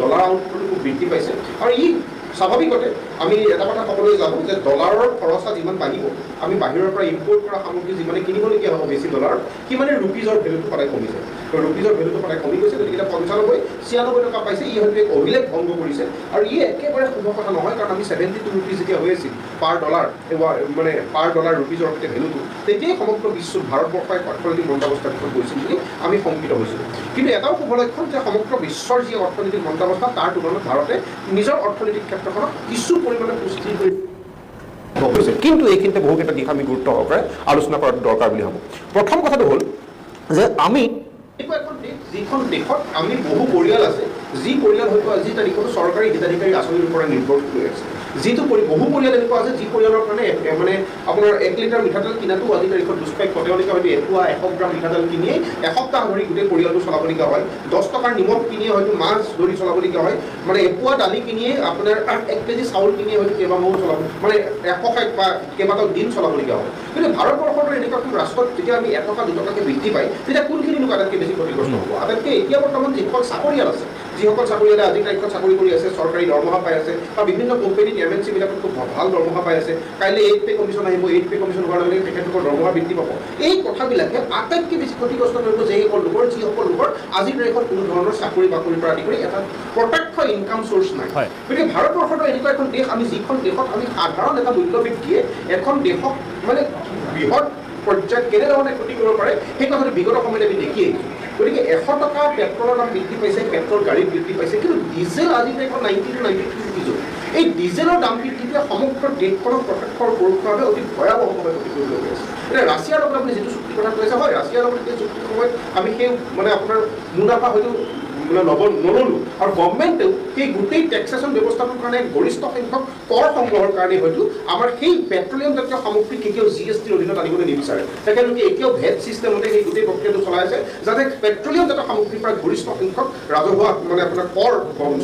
ডলাৰ আউটফ্ল'টো খুব বৃদ্ধি পাইছে। আৰু ই স্বাভাৱিকতে আমি এটা কথা সকলোৱে জানো যে ডলাৰৰ খৰচা যিমান বাঢ়িব, আমি বাহিৰৰ পৰা ইম্পৰ্ট কৰা সামগ্ৰী যিমানে কিনিবলগীয়া হ'ব বেছি ডলাৰ, সিমানে ৰুপিজৰ ভেলুটো সদায় কমি যায়। ৰুপিজৰ ভেলুটো সদায় কমি গৈছে, গতিকে 95-96 টকা পাইছে। ই হয়তো এক অভিলেখ ভংগ কৰিছে, আৰু ই একেবাৰে শুভ কথা নহয়, কাৰণ আমি 72 ৰুপিজ যেতিয়া হৈ আছিল পাৰ ডলাৰ, মানে পাৰ ডলাৰ ৰুপিজৰ সৈতে ভেলুটো, তেতিয়াই সমগ্ৰ বিশ্বত ভাৰতবৰ্ষ এক অৰ্থনৈতিক মন্দাৱস্থাৰ দিশত গৈছিল বুলি আমি শংকিত হৈছিলোঁ। কিন্তু এটাও শুভ লক্ষণ যে সমগ্ৰ বিশ্বৰ যি অৰ্থনৈতিক মন্দাৱস্থা, তাৰ তুলনাত ভাৰতে নিজৰ অৰ্থনৈতিক ক্ষেত্ৰখনক কিছু পৰিমাণে সুস্থিৰ কৰি হৈছে। কিন্তু এইখিনিতে বহুকেইটা দিশ আমি গুৰুত্ব সহকাৰে আলোচনা কৰাটো দৰকাৰ বুলি ভাবোঁ। প্ৰথম কথাটো হ'ল যে আমি এনেকুৱা এখন দেশ, যিখন দেশত আমি বহু পৰিয়াল আছে, যি পৰিয়াল হয়তো আজিৰ তাৰিখতো চৰকাৰী হিতাধিকাৰী আঁচনিৰ পৰা নিৰ্ভৰ কৰি আছে, যিটো বহু পৰিয়াল এনেকুৱা আছে যি পৰিয়ালৰ কাৰণে মানে আপোনাৰ 1 লিটাৰ মিঠাতেল কিনাটো আজিৰ তাৰিখত দুষ্প্ৰাপ্য। তেওঁলোকে হয়তো 100 গ্ৰাম মিঠাতেল কিনিয়েই এসপ্তাহ ধৰি গোটেই পৰিয়ালটো চলাবলগীয়া হয়। 10 টকাৰ নিমখ কিনিয়ে হয়তো মাছ ধৰি চলাবলগীয়া হয়, মানে এপোৱা দালি কিনিয়ে আপোনাৰ 1 কেজি চাউল কিনিয়ে হয়তো কেইবামাহো চলাব, মানে 100 বা কেইবাটাও দিন চলাবলগীয়া হয়। কিন্তু ভাৰতবৰ্ষৰ এনেকুৱা এখন ৰাষ্ট্ৰত যেতিয়া আমি 1 টকা 2 টকাকৈ বৃদ্ধি পায়, তেতিয়া কোনখিনি লোক আটাইতকৈ বেছি ক্ষতিগ্ৰস্ত হ'ব? আটাইতকৈ এতিয়া বৰ্তমান যিসকল চাকৰিয়াল আছে, যিসকল চাকৰিয়ালে আজিৰ তাৰিখত চাকৰি কৰি আছে, চৰকাৰী দৰমহা পাই আছে, বা বিভিন্ন কোম্পানীত MNC বিলাকত খুব ভাল দৰমহা পাই আছে, কাইলৈ 8 পে কমিশ্যন আহিব, 8 পে কমিশ্যন হোৱাৰ লগে লগে তেখেতলোকৰ দৰমহা বৃদ্ধি পাব। এই কথাবিলাকে আটাইতকৈ বেছি ক্ষতিগ্ৰস্ত কৰিব যিসকল লোকৰ আজিৰ তাৰিখত কোনো ধৰণৰ চাকৰি বাকৰিৰ পৰা আদি কৰি এটা প্ৰত্যক্ষ ইনকাম চ'ৰ্চ নাই। গতিকে ভাৰতবৰ্ষতো এনেকুৱা এখন দেশ, আমি যিখন দেশত আমি সাধাৰণ এটা মূল্যবৃদ্ধিয়ে এখন দেশক মানে বৃহৎ পৰ্যায়ত কেনেধৰণে ক্ষতি কৰিব পাৰে, সেই কথাটো বিগত সময়ত আমি দেখি আহিছোঁ। গতিকে 100 টকা পেট্ৰলৰ দাম বৃদ্ধি পাইছে, পেট্ৰল গাড়ী বৃদ্ধি পাইছে, কিন্তু ডিজেল আজি তাৰিখত 90-93 ৰুপিজ। এই ডিজেলৰ দাম বৃদ্ধিটোৱে সমগ্ৰ দেশখনক প্ৰত্যক্ষ আৰু পৰোক্ষভাৱে অতি ভয়াৱহভাৱে ক্ষতি কৰিবলৈ গৈ আছে। এতিয়া ৰাছিয়াৰ লগত আপুনি যিটো চুক্তিৰ কথা কৈছে, হয়, ৰাছিয়াৰ লগত এই চুক্তিৰ সময়ত আমি সেই মানে আপোনাৰ মুনাফা হয়তো নল'লোঁ, আৰু গভৰ্ণমেণ্টেও সেই গোটেই টেক্সেশ্যন ব্যৱস্থাটোৰ কাৰণে গৰিষ্ঠ সংখ্যক কৰ সংগ্ৰহৰ কাৰণে হয়তো আমাৰ সেই পেট্ৰলিয়াম জাতীয় সামগ্ৰী কেতিয়াও GSTৰ অধীনত আনিবলৈ নিবিচাৰে। তেখেতলোকে এতিয়াও ভেট ছিষ্টেমতে সেই গোটেই প্ৰক্ৰিয়াটো চলাই আছে, যাতে পেট্ৰলিয়াম জাতীয় সামগ্ৰীৰ পৰা গৰিষ্ঠ সংখ্যক ৰাজহুৱা মানে আপোনাৰ কৰ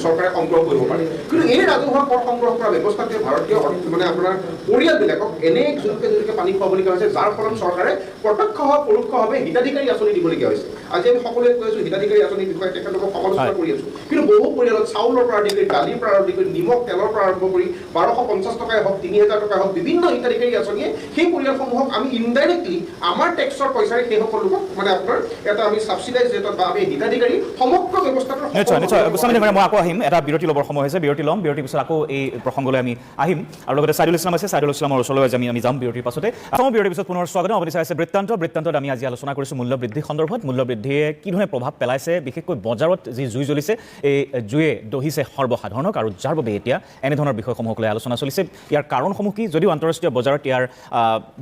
চৰকাৰে সংগ্ৰহ কৰিব পাৰে। কিন্তু এই ৰাজহুৱা কৰ সংগ্ৰহ কৰা ব্যৱস্থাটোৱে ভাৰতীয় মানে আপোনাৰ পৰিয়ালবিলাকক এনে জোৰকে পানী খুৱাবলগীয়া হৈছে, যাৰ ফলত চৰকাৰে প্ৰত্যক্ষ হওক পৰোক্ষভাৱে হিতাধিকাৰী আঁচনি দিবলগীয়া হৈছে। আজি আমি সকলোৱে কৈ আছোঁ হিতাধিকাৰী আঁচনিৰ বিষয়ে, তেখেতলোকক সমালোচনা কৰি আছোঁ, কিন্তু বহু পৰিয়ালত চাউলৰ পৰা আদি কৰি, দালিৰ পৰা আদি কৰি, নিমখ তেলৰ পৰা আৰম্ভ কৰি 1250 টকাই হওক, 3000 টকাই হওক, বিভিন্ন হিতাধিকাৰী আঁচনিয়ে সেই পৰিয়ালসমূহক আমি ইনডাইৰেক্টলি আমাৰ টেক্সৰ পইচাৰে সেই সকল লোকক মানে আপোনাৰ এটা আমি ছাবচিডাইজ ৰেটত বা আমি হিতাধিকাৰী সমগ্ৰ ব্যৱস্থাটোৰ নিশ্চয় গোস্বামী ডাঙৰীয়া, মই আকৌ আহিম। এটা বিৰতি ল'বৰ সময় হৈছে, বিৰতি ল'ম। বিৰতিৰ পিছত আকৌ এই প্ৰসংগলৈ আমি আহিম, আৰু লগতে ছাইদুল ইছলাম আছে, ছাইদুল ইছলামৰ ওচৰলৈ আমি যাম বিৰতিৰ পাছতে। বিৰতিৰ পিছত পুনৰ স্বাগতম। আপুনি চাই আছে বৃত্তান্তত আমি আজি আলোচনা কৰিছোঁ মূল্যবৃদ্ধি সন্দৰ্ভত। মূল্যবৃদ্ধিয়ে কি ধৰণে প্ৰভাৱ পেলাইছে, বিশেষকৈ বজাৰত যি জুই জ্বলিছে, এই জুয়ে দহিছে সৰ্বসাধাৰণক, আৰু যাৰ বাবে এতিয়া এনেধৰণৰ বিষয়সমূহক লৈ আলোচনা চলিছে। ইয়াৰ কাৰণসমূহ কি? যদিও আন্তঃৰাষ্ট্ৰীয় বজাৰত ইয়াৰ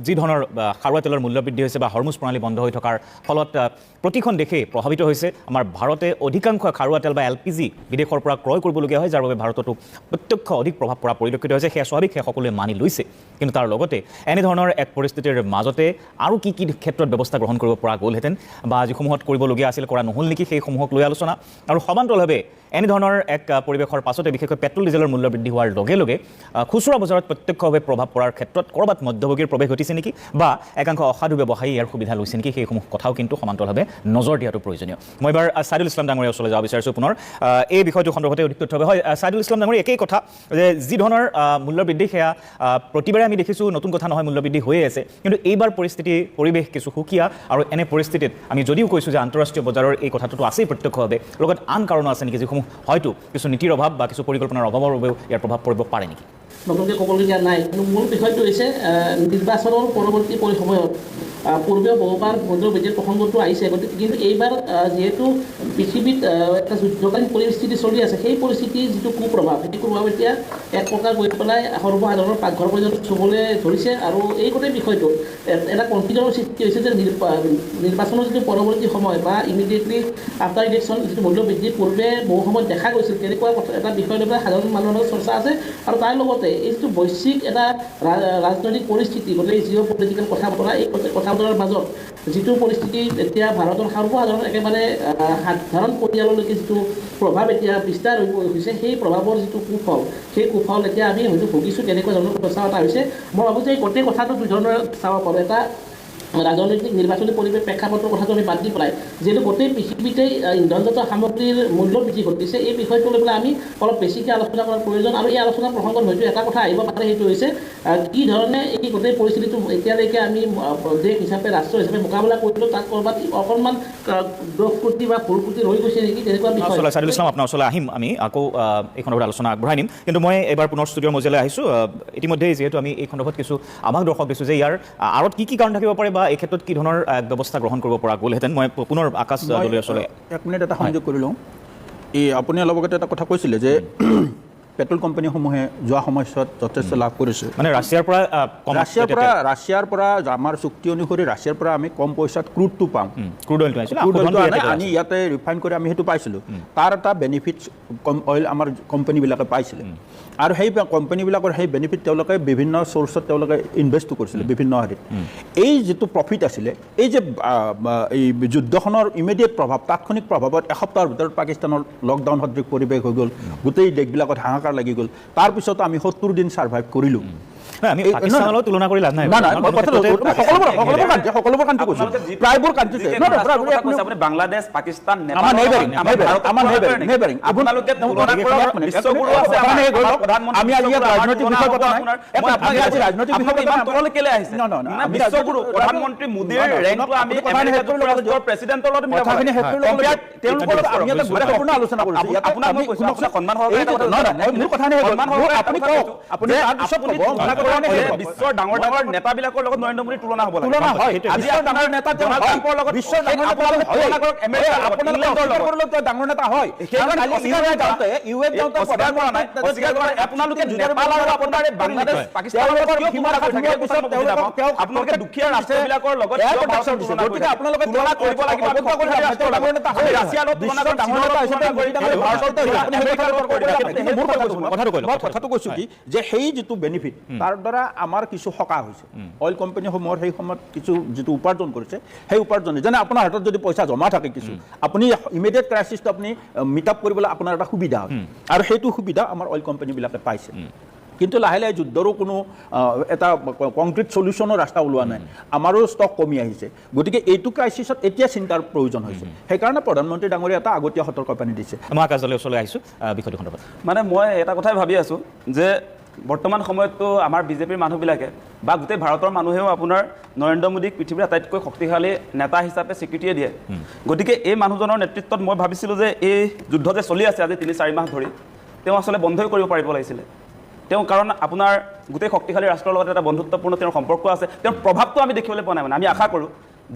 যি ধৰণৰ খাৰুৱা তেলৰ মূল্যবৃদ্ধি হৈছে বা হৰমুজ প্ৰণালী বন্ধ হৈ থকাৰ ফলত প্ৰতিখন দেশেই প্ৰভাৱিত হৈছে। আমাৰ ভাৰতে অধিকাংশ খাৰুৱা তেল বা LPG বিদেশৰ পৰা ক্ৰয় কৰিবলগীয়া হয়, যাৰ বাবে ভাৰততো প্ৰত্যক্ষ অধিক প্ৰভাৱ পৰা পৰিলক্ষিত হৈছে। সেয়া স্বাভাৱিক, সেয়া সকলোৱে মানি লৈছে। কিন্তু তাৰ লগতে এনেধৰণৰ এক পৰিস্থিতিৰ মাজতে আৰু কি ক্ষেত্ৰত ব্যৱস্থা গ্ৰহণ কৰিব পৰা গ'লহেঁতেন, বা যিসমূহত কৰিবলগীয়া আছিল কৰা নহ'ল নেকি, সেইসমূহক লৈ আলোচনা। আৰু সমান্তৰালভাৱে এনেধৰণৰ এক পৰিৱেশৰ পাছতে বিশেষকৈ পেট্ৰল ডিজেলৰ মূল্য বৃদ্ধি হোৱাৰ লগে লগে খুচুৰা বজাৰত প্ৰত্যক্ষভাৱে প্ৰভাৱ পৰাৰ ক্ষেত্ৰত ক'ৰবাত মধ্যভোগীৰ প্ৰৱেশ ঘটিছে নেকি, বা একাংশ অসাধু ব্যৱসায়ী ইয়াৰ সুবিধা লৈছে নেকি, সেইসমূহ কথাও কিন্তু সমান্তৰালভাৱে নজৰ দিয়াটো প্ৰয়োজনীয়। মই এবাৰ ছাইদুল ইছলাম ডাঙৰীয়াৰ ওচৰলৈ ওচৰলৈ যাব বিচাৰিছোঁ পুনৰ এই বিষয়টো সন্দৰ্ভতে অধিক তথ্য হয় ছাইদুল ইছলাম ডাঙৰীয়া একেই কথা যে যি ধৰণৰ মূল্য বৃদ্ধি সেয়া প্ৰতিবাৰে আমি দেখিছোঁ নতুন কথা নহয় মূল্য বৃদ্ধি হৈয়ে আছে কিন্তু এইবাৰ পৰিৱেশ কিছু সুকীয়া আৰু এনে পৰিস্থিতিত আমি যদিও কৈছোঁ যে আন্তঃৰাষ্ট্ৰীয় বজাৰৰ এই কথাটোতো আছেই প্ৰত্যক্ষভাৱে লগত আন কাৰণো আছে নেকি যিসমূহ হয়তো কিছু নীতিৰ অভাৱ বা কিছু পৰিকল্পনাৰ অভাৱৰ বাবেও ইয়াৰ প্ৰভাৱ পৰিব পাৰে নেকি নতুনকৈ ক'বলগীয়া নাই কিন্তু মূল বিষয়টো হৈছে নিৰ্বাচনৰ পৰৱৰ্তী সময়ত পূৰ্বেও বহুবাৰ মূল্য বৃদ্ধিৰ প্ৰসংগটো আহিছে গতিকে কিন্তু এইবাৰ যিহেতু পৃথিৱীত এটা যুদ্ধকালীন পৰিস্থিতি চলি আছে সেই পৰিস্থিতিৰ যিটো কুপ্ৰভাৱ সেই কুপ্ৰভাৱ এতিয়া এক প্ৰকাৰ গৈ পেলাই সৰ্বসাধাৰণৰ পাকঘৰ পৰ্যন্ত চুবলৈ ধৰিছে আৰু এই গোটেই বিষয়টো এটা কনফিউজনৰ সৃষ্টি হৈছে যে নিৰ্বাচনৰ যিটো পৰৱৰ্তী সময় বা ইমিডিয়েটলি আফটাৰ ইলেকশ্যন যিটো মূল্য বৃদ্ধি পূৰ্বে বহু সময়ত দেখা গৈছিল তেনেকুৱা এটা বিষয় লৈ পেলাই সাধাৰণ মানুহৰ লগত চৰ্চা আছে আৰু তাৰ লগতে এই যিটো বৈশ্বিক এটা ৰাজনৈতিক পৰিস্থিতি গতিকে জিঅ' পলিটিকেল কথা বতৰা এই কথা বতৰাৰ মাজত যিটো পৰিস্থিতি এতিয়া ভাৰতৰ সৰ্বসাধাৰণ একেবাৰে সাধাৰণ পৰিয়াললৈকে যিটো প্ৰভাৱ এতিয়া বিস্তাৰ হৈছে সেই প্ৰভাৱৰ যিটো কুফল সেই কুফল এতিয়া আমি হয়তো ভুগিছোঁ তেনেকুৱা ধৰণৰ প্ৰচাৰ এটা হৈছে মই ভাবোঁ যে এই গোটেই কথাটো দুই ধৰণৰ চাব পাৰোঁ এটা ৰাজনৈতিক নিৰ্বাচনী পৰিৱেশ প্ৰেক্ষাপটৰ কথাটো আমি বাদ দি পেলাই যিহেতু গোটেই পৃথিৱীতেই ইন্ধনজাত সামগ্ৰীৰ মূল্য বৃদ্ধি ঘটিছে এই বিষয়টো লৈ পেলাই আমি অলপ বেছিকৈ আলোচনা কৰাৰ প্ৰয়োজন আৰু এই আলোচনাৰ প্ৰসংগত হয়তো এটা কথা আহিব পাৰে সেইটো হৈছে কি ধৰণে এই গোটেই পৰিস্থিতিটো এতিয়ালৈকে আমি দেশ হিচাপে ৰাষ্ট্ৰ হিচাপে মোকাবিলা কৰিলোঁ তাত ক'ৰবাত অকণমান দোষ ক্ৰুটি বা ভুল ক্ৰুটি ৰৈ গৈছে নেকি তেনেকুৱা বিষয় ছাইদুল ইছলাম আপোনাৰ ওচৰলৈ আহিম আমি আকৌ এই সন্দৰ্ভত আলোচনা আগবঢ়াই নিম কিন্তু মই এবাৰ পুনৰ ষ্টুডিঅ'ৰ মজিয়ালৈ আহিছোঁ ইতিমধ্যে যিহেতু আমি এই সন্দৰ্ভত কিছু আমাক দৰ্শক দিছোঁ যে ইয়াৰ আঁৰত কি কাৰণ থাকিব পাৰে বা এই ক্ষেত্ৰত কি ধৰণৰ ব্যৱস্থা গ্ৰহণ কৰিব পৰা গ'লহেঁতেন মই পুনৰ আকাশ দললৈ ওচৰলৈ এক মিনিট এটা সংযোগ কৰি লওঁ এই আপুনি অলপ আগতে এটা কথা কৈছিলে যে পেট্ৰল কোম্পানীসমূহে যোৱা সময়ছোৱাত যথেষ্ট লাভ কৰিছে মানে ৰাছিয়াৰ পৰা আমাৰ চুক্তি অনুসৰি ৰাছিয়াৰ পৰা আমি কম পইচাত ক্ৰুডটো পাওঁ ক্ৰুড অইলটো আনি ইয়াতে ৰিফাইন কৰি আমি সেইটো পাইছিলোঁ তাৰ এটা বেনিফিটছ অইল আমাৰ কোম্পানীবিলাকে পাইছিলে আৰু সেই কোম্পানীবিলাকৰ সেই বেনিফিট তেওঁলোকে বিভিন্ন চ'ৰ্চত তেওঁলোকে ইনভেষ্টো কৰিছিলে বিভিন্ন হেৰিত এই যিটো প্ৰফিট আছিলে এই যে এই যুদ্ধখনৰ ইমিডিয়েট প্ৰভাৱ তাৎক্ষণিক প্ৰভাৱত এসপ্তাহৰ ভিতৰত পাকিস্তানৰ লকডাউন সদৃশ পৰিৱেশ হৈ গ'ল গোটেই দেশবিলাকত হাহাকাৰ লাগি গ'ল তাৰপিছত আমি 70 দিন ছাৰ্ভাইভ কৰিলোঁ আমি পাকিস্তানৰ তুলনা কৰি লাভ নাই আপুনি বাংলাদেশ পাকিস্তান প্ৰধানমন্ত্ৰী মোদীৰ ৰেংকটো আমি প্ৰেচিডেণ্টৰ লগত বিশ্বৰ ডাঙৰ ডাঙৰ নেতাবিলাকৰ লগত নৰেন্দ্ৰ মোদীৰ তুলনা হ'ব লাগে আজি ডাঙৰ নেতা ট্ৰাম্পৰ লগত বিশ্বৰ ডাঙৰ নেতা হয় আপোনালোকে বাংলাদেশ পাকিস্তানৰ আপোনালোকে দুখীয়া ৰাষ্ট্ৰবিলাকৰ লগত আপোনালোকে তুলনা কৰিব লাগিব কথাটো কৈছোঁ কি যে সেই যিটো বেনিফিট তাৰ দ্বাৰা আমাৰ কিছু সকাহ হৈছে অইল কোম্পানীসমূহৰ সেই সময়ত কিছু যিটো উপাৰ্জন কৰিছে সেই উপাৰ্জনে যেনে আপোনাৰ হাতত যদি পইচা জমা থাকে কিছু আপুনি ইমিডিয়েট ক্ৰাইচিছটো আপুনি মিট আপ কৰিবলৈ আপোনাৰ এটা সুবিধা হয় আৰু সেইটো সুবিধা আমাৰ অইল কোম্পানীবিলাকে পাইছে কিন্তু লাহে লাহে যুদ্ধৰো কোনো এটা কংক্ৰিট চলিউশ্যনৰ ৰাস্তা ওলোৱা নাই আমাৰো ষ্টক কমি আহিছে গতিকে এইটো ক্ৰাইচিছত এতিয়া চিন্তাৰ প্ৰয়োজন হৈছে সেইকাৰণে প্ৰধানমন্ত্ৰী ডাঙৰীয়া এটা আগতীয়া সতৰ্কবাণী দিছে মই আকাশলৈ ওচৰলৈ আহিছোঁ বিষয়টো সন্দৰ্ভত মানে মই এটা কথাই ভাবি আছোঁ যে বৰ্তমান সময়ততো আমাৰ বিজেপিৰ মানুহবিলাকে বা গোটেই ভাৰতৰ মানুহেও আপোনাৰ নৰেন্দ্ৰ মোদীক পৃথিৱীৰ আটাইতকৈ শক্তিশালী নেতা হিচাপে স্বীকৃতিয়ে দিয়ে গতিকে এই মানুহজনৰ নেতৃত্বত মই ভাবিছিলোঁ যে এই যুদ্ধ যে চলি আছে আজি 3-4 মাহ ধৰি তেওঁ আচলতে বন্ধই কৰিব পাৰিব লাগিছিলে তেওঁ কাৰণ আপোনাৰ গোটেই শক্তিশালী ৰাষ্ট্ৰৰ লগত এটা বন্ধুত্বপূৰ্ণ তেওঁৰ সম্পৰ্ক আছে তেওঁৰ প্ৰভাৱটো আমি দেখিবলৈ পোৱা নাই মানে আমি আশা কৰোঁ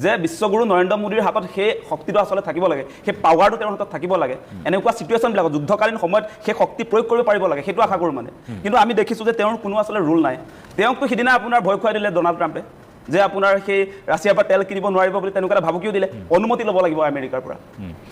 যে বিশ্বগুৰু নৰেন্দ্ৰ মোদীৰ হাতত সেই শক্তিটো আচলতে থাকিব লাগে সেই পাৱাৰটো তেওঁৰ হাতত থাকিব লাগে এনেকুৱা চিটুৱেশ্যনবিলাকত যুদ্ধকালীন সময়ত সেই শক্তি প্ৰয়োগ কৰিব পাৰিব লাগে সেইটো আশা কৰোঁ মানে কিন্তু আমি দেখিছোঁ যে তেওঁৰ কোনো আচলতে ৰুল নাই তেওঁকতো সিদিনা আপোনাৰ ভয় খুৱাই দিলে ডনাল্ড ট্ৰাম্পে যে আপোনাৰ সেই ৰাছিয়াৰ পৰা তেল কিনিব নোৱাৰিব বুলি তেনেকুৱা এটা ভাবুকিও দিলে অনুমতি ল'ব লাগিব আমেৰিকাৰ পৰা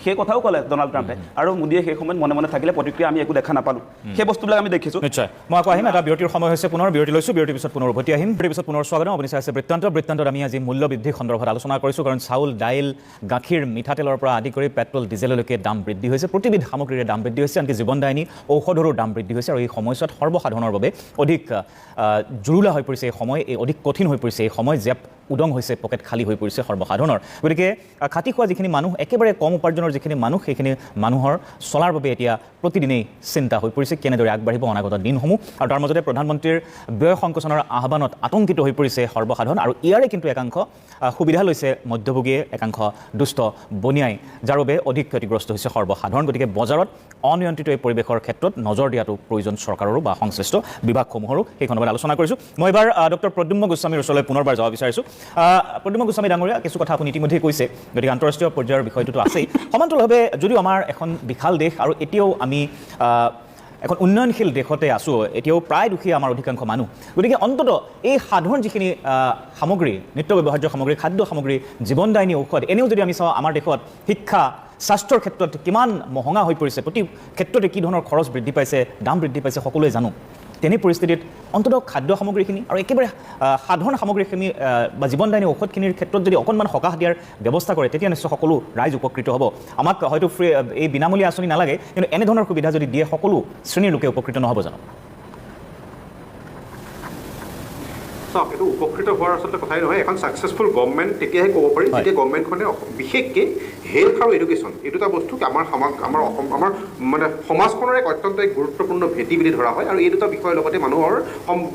সেই কথাও ক'লে ডনাল্ড ট্ৰাম্পে আৰু মোদীয়ে সেই সময়ত মনে মনে থাকিলে প্ৰতিক্ৰিয়া আমি একো দেখা নাপালোঁ সেই বস্তুবিলাক আমি দেখিছোঁ নিশ্চয় মই আকৌ আহিম এটা বিৰতিৰ সময় হৈছে পুনৰ বিৰতি লৈছোঁ বিৰতিৰ পিছত পুনৰ উভতি আহিম বিৰতিৰ পিছত পুনৰ স্বাগতম আপুনি চাইছে বৃত্তান্তত আমি আজি মূল্য বৃদ্ধি সন্দৰ্ভত আলোচনা কৰিছোঁ কাৰণ চাউল দাইল গাখীৰ মিঠাতেলৰ পৰা আদি কৰি পেট্ৰল ডিজেললৈকে দাম বৃদ্ধি হৈছে প্ৰতিবিধ সামগ্ৰীৰে দাম বৃদ্ধি হৈছে আনকি জীৱনদায়িনী ঔষধৰো দাম বৃদ্ধি হৈছে আৰু এই সময়ছোৱাত সৰ্বসাধাৰণৰ বাবে অধিক জুৰুলা হৈ পৰিছে এই সময় অধিক কঠিন হৈ পৰিছে এই সময় জেপ উদং হৈছে, পকেট খালী হৈ পৰিছে সৰ্বসাধাৰণৰ। গতিকে খাটি খোৱা যিখিনি মানুহ, একেবাৰে কম উপাৰ্জনৰ যিখিনি মানুহ, সেইখিনি মানুহৰ চলাৰ বাবে এতিয়া প্ৰতিদিনেই চিন্তা হৈ পৰিছে কেনেদৰে আগবাঢ়িব অনাগত দিনসমূহ। আৰু তাৰ মাজতে প্ৰধানমন্ত্ৰীৰ ব্যয় সংকোচনৰ আহ্বানত আতংকিত হৈ পৰিছে সৰ্বসাধাৰণ। আৰু ইয়াৰে কিন্তু একাংশ সুবিধা লৈছে মধ্যভোগীয়ে, একাংশ দুষ্ট বনিয়াই, যাৰ বাবে অধিক ক্ষতিগ্ৰস্ত হৈছে সৰ্বসাধাৰণ। গতিকে বজাৰত অনিয়ন্ত্ৰিত এই পৰিৱেশৰ ক্ষেত্ৰত নজৰ দিয়াটো প্ৰয়োজন চৰকাৰৰো বা সংশ্লিষ্ট বিভাগসমূহৰো। সেই সন্দৰ্ভত আলোচনা কৰিছোঁ। মই এবাৰ ডক্টৰ প্ৰদ্যুম্ন গোস্বামীৰ ওচৰলৈ পুনৰবাৰ যাব বিচাৰিছোঁ। প্ৰদ্যুম্ন গোস্বামী ডাঙৰীয়া, কিছু কথা আপুনি ইতিমধ্যেই কৈছে, গতিকে আন্তঃৰাষ্ট্ৰীয় পৰ্যায়ৰ বিষয়টোতো আছেই। সমান্তৰালভাৱে যদিও আমাৰ এখন বিশাল দেশ আৰু এতিয়াও আমি এখন উন্নয়নশীল দেশতে আছোঁ, এতিয়াও প্ৰায় দুখীয়া আমাৰ অধিকাংশ মানুহ। গতিকে অন্ততঃ এই সাধাৰণ যিখিনি সামগ্ৰী, নিত্য ব্যৱহাৰ্য সামগ্ৰী, খাদ্য সামগ্ৰী, জীৱনদায়িনী ঔষধ, এনেও যদি আমি চাওঁ আমাৰ দেশত শিক্ষা, স্বাস্থ্যৰ ক্ষেত্ৰত কিমান মহঙা হৈ পৰিছে, প্ৰতি ক্ষেত্ৰতে কি ধৰণৰ খৰচ বৃদ্ধি পাইছে, দাম বৃদ্ধি পাইছে, সকলোৱে জানো। তেনে পৰিস্থিতিত অন্ততঃ খাদ্য সামগ্ৰীখিনি আৰু একেবাৰে সাধাৰণ সামগ্ৰীখিনি বা জীৱনদায়িনী ঔষধখিনিৰ ক্ষেত্ৰত যদি অকণমান সকাহ দিয়াৰ ব্যৱস্থা কৰে, তেতিয়া নিশ্চয় সকলো ৰাইজ উপকৃত হ'ব। আমাক হয়তো এই বিনামূলীয়া আঁচনি নালাগে, কিন্তু এনেধৰণৰ সুবিধা যদি দিয়ে সকলো শ্ৰেণীৰ লোকে উপকৃত নহ'ব জানো? চাওক, এইটো উপকৃত হোৱাৰ আচলতে কথাই নহয়। এখন ছাকচেছফুল গভৰ্ণমেণ্ট তেতিয়াহে ক'ব পাৰি যেতিয়া গভৰ্ণমেণ্টখনে বিশেষকৈ হেল্থ আৰু এডুকেশ্যন এই দুটা বস্তু আমাৰ আমাৰ মানে সমাজখনৰ এক অত্যন্ত এক গুৰুত্বপূৰ্ণ ভেটি বুলি ধৰা হয়। আৰু এই দুটা বিষয়ৰ লগতে মানুহৰ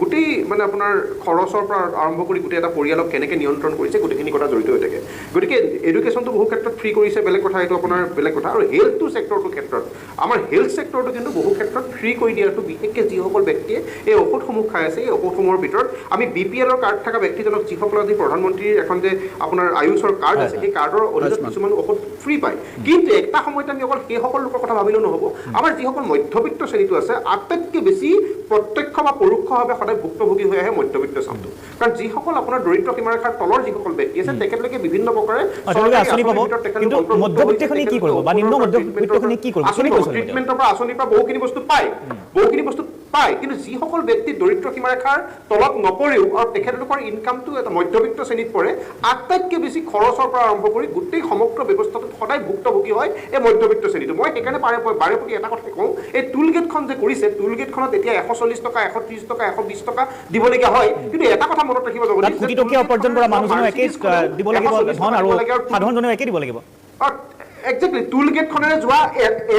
গোটেই মানে আপোনাৰ খৰচৰ পৰা আৰম্ভ কৰি গোটেই এটা পৰিয়ালক কেনেকৈ নিয়ন্ত্ৰণ কৰিছে, গোটেইখিনি কথা জড়িত হৈ থাকে। গতিকে এডুকেশ্যনটো বহু ক্ষেত্ৰত ফ্ৰী কৰিছে, বেলেগ কথা, এইটো আপোনাৰ বেলেগ কথা। আৰু হেল্থটো ছেক্টৰটোৰ ক্ষেত্ৰত আমাৰ হেল্থ ছেক্টৰটো কিন্তু বহু ক্ষেত্ৰত ফ্ৰী কৰি দিয়াটো, বিশেষকৈ যিসকল ব্যক্তিয়ে এই ঔষধসমূহ খাই আছে, এই ঔষধসমূহৰ ভিতৰত আমি BPL-ৰ কাৰ্ড থকা ব্যক্তিজনক, যিসকলৰ আজি প্ৰধানমন্ত্ৰীৰ এখন যে আপোনাৰ আয়ুষৰ কাৰ্ড আছে, সেই কাৰ্ডৰ অধীনত কিছুমান ঔষধ ফ্ৰী পায়। কিন্তু এটা সময়ত আমি অকল সেইসকল লোকৰ কথা ভাবিলেও নহ'ব। আমাৰ যিসকল মধ্যবিত্ত শ্ৰেণীটো আছে, আটাইতকৈ বেছি প্ৰত্যক্ষ বা পৰোক্ষভাৱে সদায় ভুক্তভোগী হৈ আহে মধ্যবিত্ত চামটো। কাৰণ যিসকল আপোনাৰ দৰিদ্ৰ সীমাৰেখাৰ তলৰ যিসকল ব্যক্তি আছে, তেখেতলোকে বিভিন্ন প্ৰকাৰে ট্ৰিটমেণ্টৰ পৰা, আঁচনিৰ পৰা বহুখিনি বস্তু পায়, কিন্তু যিসকল ব্যক্তি দৰিদ্ৰ সীমাৰেখাৰ তলত নপৰেও আৰু তেখেতলোকৰ ইনকামটো এটা মধ্যবিত্ত শ্ৰেণীত পৰে, আটাইতকৈ বেছি খৰচৰ পৰা আৰম্ভ কৰি গোটেই সমগ্ৰ ব্যৱস্থাটোত সদায় ভুক্তভোগী হয় এই মধ্যবিত্ত শ্ৰেণীটো। মই সেইকাৰণে বাৰে প্ৰতি এটা কথা কওঁ, এই টুল গেটখন যে কৰিছে, টুল গেটখনত এতিয়া 140 টকা, 130 টকা, 120 টকা দিবলগীয়া হয়। কিন্তু এটা কথা মনত ৰাখিব লাগিব, কোটি টকীয়া উপাৰ্জন কৰা মানুহজনেও একেই দিব লাগিব ধন আৰু সাধাৰণজনেও একেই দিব লাগিব। একজেক্টলি, টুল গেটখনেৰে যোৱা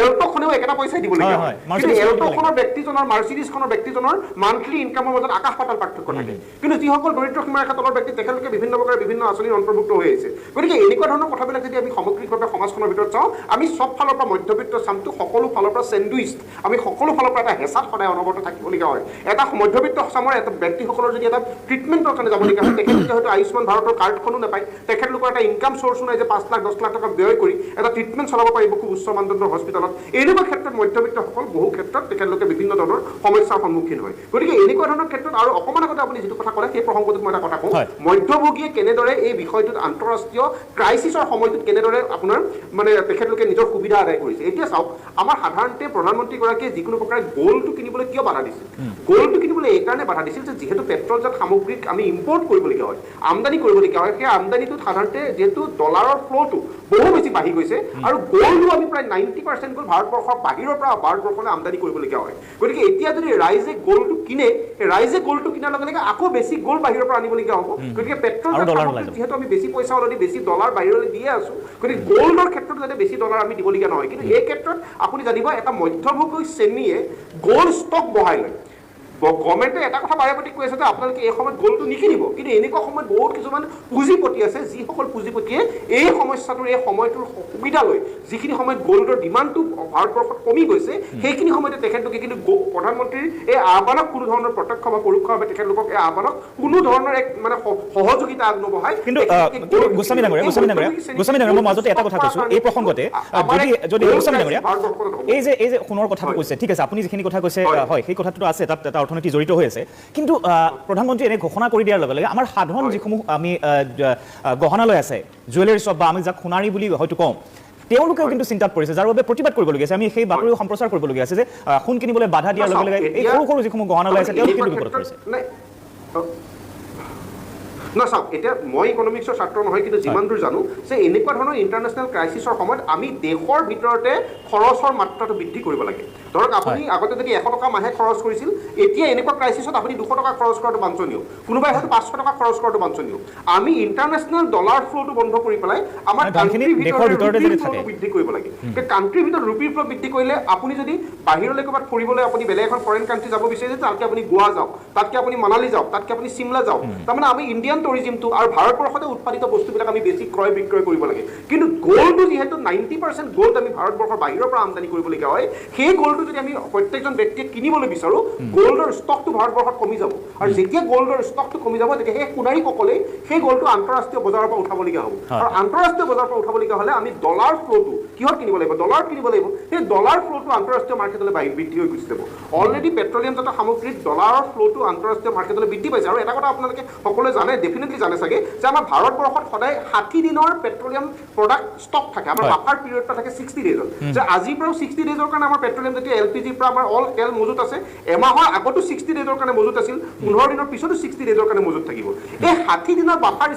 এল্ট'খনেও একেটা পইচাই দিবলগীয়া হয়। কিন্তু এল্ট'খনৰ ব্যক্তিজনৰ, মাৰ্চিডিছখনৰ ব্যক্তিজনৰ মান্থলি ইনকামৰ মাজত আকাশ পাতাল পাৰ্থক্য থাকে। কিন্তু যিসকল দৰিদ্ৰ সীমাৰেখা তলৰ ব্যক্তি, তেখেতলোকে বিভিন্ন প্ৰকাৰে বিভিন্ন আঁচনিৰ অন্তৰ্ভুক্ত হৈ আহিছে। গতিকে এনেকুৱা ধৰণৰ কথাবিলাক যদি আমি সামগ্ৰিকভাৱে সমাজখনৰ ভিতৰত চাওঁ, আমি চব ফালৰ পৰা মধ্যবিত্ত চামটো সকলো ফালৰ পৰা চেণ্ডউইচ, আমি সকলো ফালৰ পৰা এটা হেঁচাত সদায় অনবৰতে থাকিবলগীয়া হয়। এটা মধ্যবিত্ত চামৰ এটা ব্যক্তিসকলৰ যদি এটা ট্ৰিটমেণ্টৰ কাৰণে যাবলগীয়া হয়, তেখেতলোকে হয়তো আয়ুষ্মান ভাৰতৰ কাৰ্ডখনো নাপায়, তেখেতলোকৰ এটা ইনকাম চ'ৰ্চো নাই যে 5 লাখ 10 লাখ টকা ব্যয় কৰি এটা ট্ৰিটমেণ্ট চলাব পাৰিব খুব উচ্চ মানদণ্ডৰ হস্পিটেলত। এনেকুৱা ক্ষেত্ৰত মধ্যবিত্তসকল বহু ক্ষেত্ৰত তেখেতলোকে বিভিন্ন ধৰণৰ সমস্যাৰ সন্মুখীন হয়। গতিকে এনেকুৱা ধৰণৰ ক্ষেত্ৰত আৰু অকণমান আগতে আপুনি যিটো কথা ক'লে, সেই প্ৰসংগটোত মই এটা কথা কওঁ, মধ্যভোগীয়ে কেনেদৰে এই বিষয়টোত আন্তঃৰাষ্ট্ৰীয় ক্ৰাইচিছৰ সময়টোত কেনেদৰে আপোনাৰ মানে তেখেতলোকে নিজৰ সুবিধা আদায় কৰিছে। এতিয়া চাওক, আমাৰ সাধাৰণতে প্ৰধানমন্ত্ৰীগৰাকীয়ে যিকোনো প্ৰকাৰে গ'ল্ডটো কিনিবলৈ কিয় বাধা দিছিল? গ'ল্ডটো কিনিবলৈ এইকাৰণে বাধা দিছিল যে যিহেতু পেট্ৰলজাত সামগ্ৰীক আমি ইম্পৰ্ট কৰিবলগীয়া হয়, আমদানি কৰিবলগীয়া হয়, সেই আমদানিটোত সাধাৰণতে যিহেতু ডলাৰৰ ফ্ল'টো বহু বেছি বাঢ়ি গৈছে আৰু গ'ল্ডো আমি প্ৰায় 90% গ'ল্ড ভাৰতবৰ্ষৰ বাহিৰৰ পৰা ভাৰতবৰ্ষলৈ আমদানি কৰিবলগীয়া হয়। গতিকে এতিয়া যদি ৰাইজে গ'ল্ডটো কিনে, ৰাইজে গ'ল্ডটো কিনাৰ লগে লগে আকৌ বেছি গ'ল্ড বাহিৰৰ পৰা আনিবলগীয়া হ'ব। গতিকে পেট্ৰলজাত সামগ্ৰীত যিহেতু আমি বেছি পইচা অলৰেডি বেছি ডলাৰ বাহিৰলৈ দিয়ে আছোঁ, গতিকে গ'ল্ডৰ ক্ষেত্ৰত যাতে বেছি ডলাৰ আমি দিবলগীয়া নহয়। কিন্তু এই ক্ষেত্ৰত আপুনি জানিব, এটা মধ্যভোগী শ্ৰেণীয়ে গ'ল্ড ষ্টক বঢ়াই লয়। গভৰ্ণমেণ্টে এটা কথা বাৰে প্ৰতি কৈ আছে যে আপোনালোকে এই সময়ত গ'ল্ডটো নিকিনিব। কিন্তু এনেকুৱা সময়ত বহুত কিছুমান পুঁজিপতি আছে, যিসকল পুঁজিপতিয়ে এই সমস্যাটোৰ, এই সময়টোৰ সুবিধা লৈ, যিখিনি সময়ত গ'ল্ডৰ ডিমাণ্ডটো ভাৰতবৰ্ষত কমি গৈছে, সেইখিনি সময়তে তেখেতলোকে কিন্তু প্ৰধানমন্ত্ৰীৰ এই আহ্বানক কোনো ধৰণৰ প্ৰত্যক্ষ বা পৰোক্ষভাৱে তেখেতলোকক এই আহ্বানক কোনো ধৰণৰ এক মানে সহযোগিতা আগনবঢ়ায়। কিন্তু গোস্বামী ডাঙৰীয়া, মই মাজতে এটা কথা কৈছোঁ এই প্ৰসংগতে, যদি গোস্বামী ডাঙৰীয়া এই যে সোণৰ কথাটো কৈছে, ঠিক আছে, আপুনি যিখিনি কথা কৈছে, হয়, সেই কথাটো আছে, তাত এটা অৰ্থনীতি জড়িত হৈ আছে। কিন্তু প্ৰধানমন্ত্ৰী এনে ঘোষণা কৰি দিয়াৰ লগে লগে আমাৰ সাধাৰণ যিসমূহ আমি গহনালয় আছে, জুৱেলাৰী শ্বপ বা আমি যাক সোণাৰী বুলি হয়তো কওঁ, তেওঁলোকেও কিন্তু চিন্তাত পৰিছে, যাৰ বাবে প্ৰতিবাদ কৰিবলগীয়া আছে। আমি সেই বাতৰি সম্প্ৰচাৰ কৰিবলগীয়া আছে যে সোণ কিনিবলৈ বাধা দিয়াৰ লগে লগে এই সৰু সৰু যিসমূহ গহনালয় আছে, তেওঁলোকে কিন্তু বিপদত পৰিছে। না চাওক, এতিয়া মই ইকনমিক্সৰ ছাত্ৰ নহয়, কিন্তু যিমান দূৰ জানো যে এনেকুৱা ধৰণৰ ইণ্টাৰনেশ্যনেল ক্ৰাইচিছৰ সময়ত আমি দেশৰ ভিতৰতে খৰচৰ মাত্ৰাটো বৃদ্ধি কৰিব লাগে। ধৰক আপুনি আগতে যদি 100 টকা মাহে খৰচ কৰিছিল, এতিয়া এনেকুৱা ক্ৰাইচিছত আপুনি 200 টকা খৰচ কৰাটো বাঞ্ছনীয়, কোনোবাই হয়তো 500 টকা খৰচ কৰাটো বাঞ্ছনীয়। আমি ইণ্টাৰনেশ্যনেল ডলাৰ ফ্ল'টো বন্ধ কৰি পেলাই আমাৰ কাণ্ট্ৰিৰ ভিতৰতে বৃদ্ধি কৰিব লাগে। কাণ্ট্ৰিৰ ভিতৰত ৰুপিৰ ফ্ল' বৃদ্ধি কৰিলে আপুনি যদি বাহিৰলৈ ক'ৰবাত ফুৰিবলৈ আপুনি বেলেগ এখন ফৰেইন কাণ্ট্ৰি যাব বিচাৰিছে, তাতকৈ আপুনি গোৱা যাওক, তাতকৈ আপুনি মানালী যাওক, তাতকৈ আপুনি চিমলা যাওক। তাৰমানে আমি ইণ্ডিয়ান টুৰিজিমটো আৰু ভাৰতবৰ্ষতে উৎপাদিত বস্তুবিলাক আমি বেছি ক্ৰয় বিক্ৰয় কৰিব লাগে। কিন্তু গ'ল্ডটো যিহেতু 90% গ'ল্ড আমি ভাৰতবৰ্ষৰ বাহিৰৰ পৰা আমদানি কৰিবলগীয়া হয়, সেই গ'ল্ডটো যদি আমি প্ৰত্যেকজন ব্যক্তিয়ে কিনিবলৈ বিচাৰোঁ, গ'ল্ডৰ ষ্টকটো ভাৰতবৰ্ষত কমি যাব। আৰু যেতিয়া গ'ল্ডৰ ষ্টকটো কমি যাব, তেতিয়া সেই সোণাৰীসকলেই সেই গ'ল্ডটো আন্তঃৰাষ্ট্ৰীয় বজাৰৰ পৰা উঠাবলগীয়া হ'ব। আৰু আন্তঃৰাষ্ট্ৰীয় বজাৰৰ পৰা উঠাবলগীয়া হ'লে আমি ডলাৰ ফ্ল'টো কিহত কিনিব লাগিব? ডলাৰত কিনিব লাগিব। সেই ডলাৰ ফ্ল'টো আন্তঃৰাষ্ট্ৰীয় মাৰ্কেটলৈ বৃদ্ধি হৈ গুচি যাব। অলৰেডি পেট্ৰলিয়ামজাত সামগ্ৰীত ডলাৰৰ ফ্ল'টো আন্তঃৰাষ্ট্ৰীয় মাৰ্কেটলৈ বৃদ্ধি পাইছে। আৰু এটা কথা আপোনালোকে সকলোৱে জানে, ডেফিনেটলি জানে চাগে, যে আমাৰ ভাৰতবৰ্ষত সদায় 60 দিনৰ পেট্ৰলিয়াম প্ৰডাক্ট ষ্টক থাকে। আমাৰ বাফাৰ পিৰিয়ড এটা থাকে 60 ডেজৰ। যে আজিৰ পৰাও 60 ডেজৰ কাৰণে আমাৰ পেট্ৰলিয়াম যেতিয়া LPGৰ পৰা আমাৰ অল তেল মজুত আছে, এমাহৰ আগতো 60 ডেজৰ কাৰণে মজুত আছিল, 15 দিনৰ পিছতো 60 ডেজৰ কাৰণে মজুত থাকিব। এই 60 দিনৰ বাফাৰ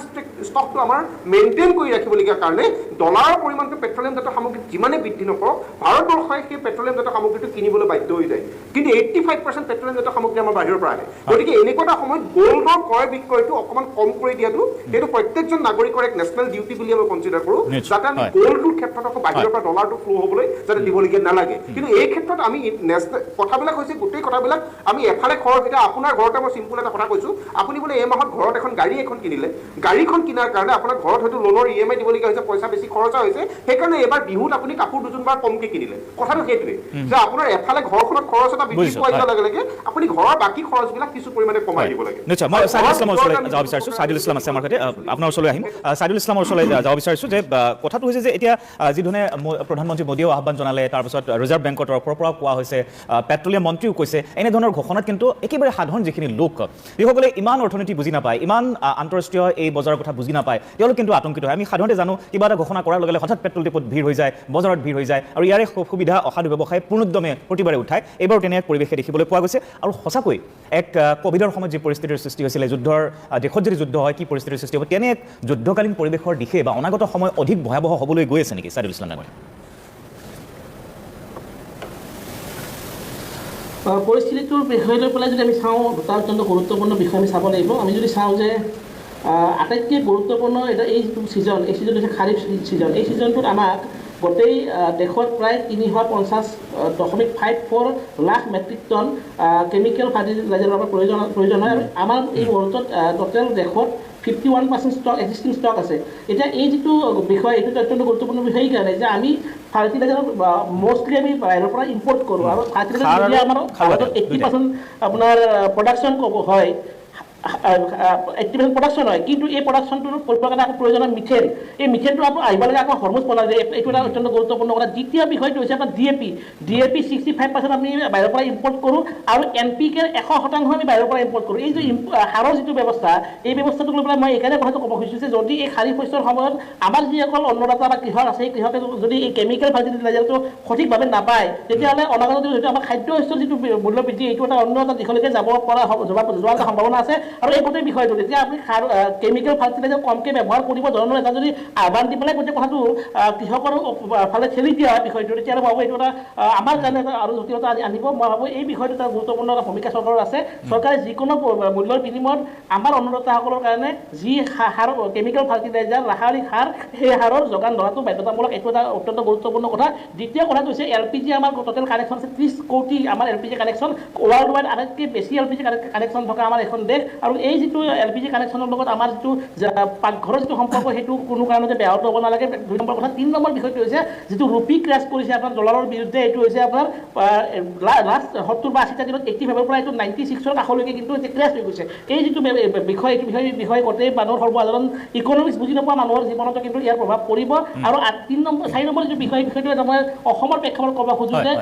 ষ্টকটো আমাৰ মেইনটেইন কৰি ৰাখিবলগীয়া কাৰণে ডলাৰৰ পৰিমাণটো পেট্ৰলিয়ামজাত সামগ্ৰীত যিমানে বৃদ্ধি নকৰক, ভাৰতবৰ্ষই সেই পেট্ৰলিয়ামজাত সামগ্ৰীটো কিনিবলৈ বাধ্য হৈ যায়। কিন্তু 85% পেট্ৰলিয়ামজাত সামগ্ৰী আমাৰ বাহিৰৰ পৰা আহে। গতিকে এনেকুৱা এটা সময়ত গ'ল্ডৰ ক্ৰয় বিক্ৰয়টো অকণমান কম কৰি দিয়াটো সেইটো প্ৰত্যেকজন নাগৰিকৰ এক নেশ্যনেল ডিউটি বুলি আমি কনচিডাৰ কৰোঁ, যাতে আমি গ'ল্ডটোৰ ক্ষেত্ৰত আকৌ বাহিৰৰ পৰা ডলাৰটো ফ্ল' হ'বলৈ যাতে দিবলগীয়া নালাগে। কিন্তু এই ক্ষেত্ৰত আমি কথাবিলাক হৈছে, গোটেই কথাবিলাক আমি এফালে খৰচ। এতিয়া আপোনাৰ ঘৰতে মই চিম্পুল এটা কথা কৈছোঁ, আপুনি বোলে এই মাহত ঘৰত এখন গাড়ী এখন কিনিলে, গাড়ীখন কিনাৰ কাৰণে আপোনাৰ ঘৰত হয়তো লোনৰ EMI দিবলগীয়া হৈছে, পইচা বেছি খৰচা হৈছে, সেইকাৰণে এইবাৰ বিহুত আপুনি কাপোৰ দুযোৰবাৰ কমকৈ কিনিলে। কথাটো সেইটোৱে যে আপোনাৰ এফালে ঘৰখনত খৰচ এটা বৃদ্ধি পোৱা যোৱাৰ লগে লগে আপুনি ঘৰৰ বাকী খৰচবিলাক কিছু পৰিমাণে কমাই দিব লাগে। নিশ্চয়। মই ছাইদুল ইছলামৰ ওচৰলৈ যাব বিচাৰিছোঁ। ছাইদুল ইছলাম আছে আমাৰ সৈতে, আপোনাৰ ওচৰলৈ আহিম। ছাইদুল ইছলামৰ ওচৰলৈ যাব বিচাৰিছোঁ যে কথাটো হৈছে যে এতিয়া যিধৰণে প্ৰধানমন্ত্ৰী মোদীয়েও আহ্বান জনালে, তাৰপিছত ৰিজাৰ্ভ বেংকৰ তৰফৰ পৰাও কোৱা হৈছে, পেট্ৰলিয়াম মন্ত্ৰীও কৈছে, এনেধৰণৰ ঘোষণাত কিন্তু একেবাৰে সাধাৰণ যিখিনি লোক, যিসকলে ইমান অৰ্থনীতি বুজি নাপায়, ইমান আন্তঃৰাষ্ট্ৰীয় এই বজাৰৰ কথা বুজি নাপায়, তেওঁলোক কিন্তু আতংকিত হয়। আমি সাধাৰণতে জানো জানো কিবা এটা ঘোষণা কৰাৰ লগে লগে হঠাৎ পেট্ৰল ডিপোত ভিৰ হৈ যায়, বজাৰত ভিৰ হৈ যায়, আৰু ইয়াৰে সুবিধা অসাধু ব্যৱসায় পূৰ্ণোদ্যমে প্ৰতিবাৰে উঠায়। এইবাৰো তেনে এক পৰিৱেশে দেখিবলৈ পোৱা গৈছে। আৰু সঁচাকৈ এক কোভিডৰ সময়ত যি পৰিস্থিতিৰ সৃষ্টি হৈছিলে, যুদ্ধৰ দেশত যদি যুদ্ধ হয় কি পৰিস্থিতিৰ সৃষ্টি হ'ব, তেনে এক যুদ্ধকালীন পৰিৱেশৰ দিশে বা অনাগত সময় অধিক ভয়াৱহ হ'বলৈ গৈ আছে নেকি ছাইদুল ইছলাম ডাঙৰীয়া? পৰিস্থিতিটোৰ বিষয় লৈ পেলাই যদি আমি চাওঁ, দুটা অত্যন্ত গুৰুত্বপূৰ্ণ বিষয় আমি চাব লাগিব। আমি যদি চাওঁ যে আটাইতকৈ গুৰুত্বপূৰ্ণ এটা এই যিটো ছিজন, এই ছিজনটো হৈছে খাৰিফ ছিজন। এই ছিজনটোত আমাক গোটেই দেশত প্ৰায় 350.54 লাখ মেট্ৰিক টন কেমিকেল ফাৰ্টিলাইজাৰৰ প্ৰয়োজন হয়। আৰু আমাৰ এই মুহূৰ্তত টোটেল দেশত 51% ষ্টক এক্সিষ্টিং ষ্টক আছে। এতিয়া এই যিটো বিষয়, এইটো অত্যন্ত গুৰুত্বপূৰ্ণ বিষয় এই কাৰণে যে আমি ফাৰ্টিলাইজাৰ মষ্টলি আমি বাহিৰৰ পৰা ইম্পৰ্ট কৰোঁ, আৰু ফাৰ্টিলাইজাৰ যদি আমাৰ 80% আপোনাৰ প্ৰডাকশ্যন হয়, 80% প্ৰডাকশ্যন হয়, কিন্তু এই প্ৰডাকশ্যনটোৰ কৰিবৰ কাৰণে আকৌ প্ৰয়োজন হয় মিথেন। এই মিথেনটো আকৌ আহিব লাগে আকৌ হৰমুজ বনাই দিয়ে। এইটো এটা অত্যন্ত গুৰুত্বপূৰ্ণ কথা। দ্বিতীয় বিষয়টো হৈছে আপোনাৰ DAP 65% আমি বাহিৰৰ পৰা ইম্পৰ্ট কৰোঁ, আৰু NPK 100% আমি বাহিৰৰ পৰা ইম্পৰ্ট কৰোঁ। এই যে সাৰৰ যিটো ব্যৱস্থা, এই ব্যৱস্থাটোক লৈ পেলাই মই এইকাৰণে কথাটো ক'ব খুজিছোঁ যে যদি এই খাৰিফ শস্যৰ সময়ত আমাৰ যিসকল অন্নদাতা বা কৃষক আছে, এই কৃষকে যদি এই কেমিকেল ফাৰ্টিলাইজাৰটো সঠিকভাৱে নাপায়, তেতিয়াহ'লে অনাগত যিটো আমাৰ খাদ্য শস্যৰ যিটো মূল্য বৃদ্ধি, এইটো এটা অন্য এটা দিশলৈকে যাব পৰা যোৱাৰ এটা সম্ভাৱনা আছে। আৰু এই গোটেই বিষয়টো যেতিয়া আপুনি কেমিকেল ফাৰ্টিলাইজাৰ কমকৈ ব্যৱহাৰ কৰিব ধৰণৰ এটা যদি আহ্বান দি পেলাই গোটেই কথাটো কৃষকৰ ফালে ঠেলি দিয়া হয় বিষয়টো, তেতিয়াহ'লে মই ভাবোঁ এইটো এটা আমাৰ কাৰণে এটা আৰু জটিলতা আনিব। মই ভাবোঁ এই বিষয়টো এটা গুৰুত্বপূৰ্ণ এটা ভূমিকা চৰকাৰৰ আছে। চৰকাৰে যিকোনো মূল্যৰ বিনিময়ত আমাৰ অন্নদাতাসকলৰ কাৰণে যি সাৰ, কেমিকেল ফাৰ্টিলাইজাৰ, ৰাসায়নিক সাৰ, সেই সাৰৰ যোগান ধৰাটো বাধ্যতামূলক। এইটো এটা অত্যন্ত গুৰুত্বপূৰ্ণ কথা। দ্বিতীয় কথাটো হৈছে LPG আমাৰ টোটেল কানেকশ্যন আছে 30 কোটি আমাৰ LPG কানেকশ্যন। ৱৰ্ল্ড ৱাইড আটাইতকৈ বেছি LPG কানেকশ্যন থকা আমাৰ এখন দেশ। আৰু এই যিটো LPG কানেকশ্যনৰ লগত আমাৰ যিটো পাকঘৰৰ যিটো সম্পৰ্ক, সেইটো কোনো কাৰণতে ব্যাহত হ'ব নালাগে। 2 নম্বৰ কথা। 3 নম্বৰ বিষয়টো হৈছে যিটো ৰুপি ক্ৰেছ কৰিছে আপোনাৰ ডলাৰৰ বিৰুদ্ধে, এইটো হৈছে আপোনাৰ লাষ্ট 70 বা 80টা দিনত 85ৰ পৰা এইটো 96ৰ কাষলৈকে কিন্তু এতিয়া ক্ৰেছ হৈ গৈছে। এই যিটো বিষয়, এইটো বিষয় গোটেই মানুহৰ সৰ্বসাধাৰণ ইকনমিক্স বুজি নোপোৱা মানুহৰ জীৱনতো কিন্তু ইয়াৰ প্ৰভাৱ পৰিব। আৰু 4 নম্বৰ যিটো বিষয়টো এটা মই অসমৰ প্ৰেক্ষাপটত ক'ব খোজোঁ যে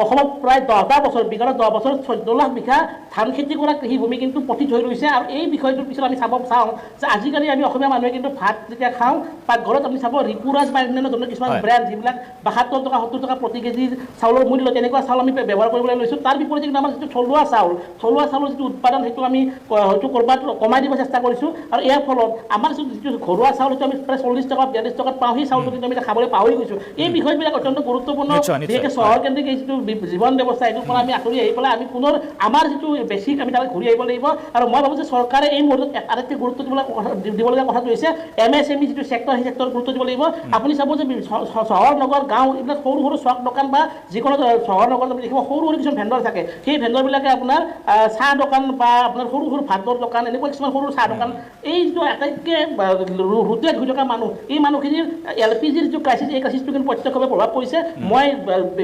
অসমত প্ৰায় 10টা বছৰ, বিগত 10 বছৰত 14 লাখ বিঘা ধান খেতি কৰা কৃষিভূমি কিন্তু পতিত হৈ ৰৈছে আৰু এই বিষয়টোৰ পিছত আমি চাওঁ যে আজিকালি আমি অসমীয়া মানুহে কিন্তু ভাত যেতিয়া খাওঁ পাকঘৰত আপুনি চাব ৰিপুৰাজ বা অন্যান্য ধৰণৰ কিছুমান ব্ৰেণ্ড যিবিলাক 72 টকা 70 টকা প্ৰতি কেজি চাউলৰ মূল্য তেনেকুৱা চাউল আমি ব্যৱহাৰ কৰিবলৈ লৈছোঁ তাৰ বিপৰীতে কিন্তু আমাৰ যিটো থলুৱা চাউলৰ যিটো উৎপাদন সেইটো আমি হয়তো ক'ৰবাত কমাই দিব চেষ্টা কৰিছোঁ আৰু ইয়াৰ ফলত আমাৰ যিটো ঘৰুৱা চাউল সেইটো আমি প্ৰায় 40 টকা 42 টকাত পাওঁ সেই চাউলটো কিন্তু আমি খাবলৈ পাহৰি গৈছোঁ এই বিষয়বিলাক অত্যন্ত গুৰুত্বপূৰ্ণ বিশেষকৈ চহৰ কেন্দ্ৰিক এই যিটো জীৱন ব্যৱস্থা এইটোৰ পৰা আমি আঁতৰি আহি পেলাই আমি পুনৰ আমাৰ যিটো বেছিক আমি তালৈ ঘূৰি আহিব লাগিব আৰু মই ভাবোঁ যে চৰকাৰে এই মুহূৰ্তত আটাইতকৈ গুৰুত্ব দিবলগীয়া কথাটো হৈছে MSME যিটো চেক্টৰ সেই চেক্টৰত গুৰুত্ব দিব লাগিব আপুনি চাব যে চহৰ নগৰ গাঁও এইবিলাক সৰু চক দোকান বা যিকোনো চহৰ নগৰত আপুনি দেখিব সৰু কিছুমান ভেণ্ডৰ থাকে সেই ভেণ্ডৰবিলাকে আপোনাৰ চাহ দোকান বা আপোনাৰ সৰু ভাতৰ দোকান এনেকুৱা কিছুমান সৰু চাহ দোকান এই যিটো আটাইতকৈ হুতীয়া হৈ থকা মানুহ এই মানুহখিনিৰ LPGৰ যিটো ক্ৰাইচিছ এই ক্ৰাইচিছটো কিন্তু প্ৰত্যক্ষভাৱে প্ৰভাৱ পৰিছে মই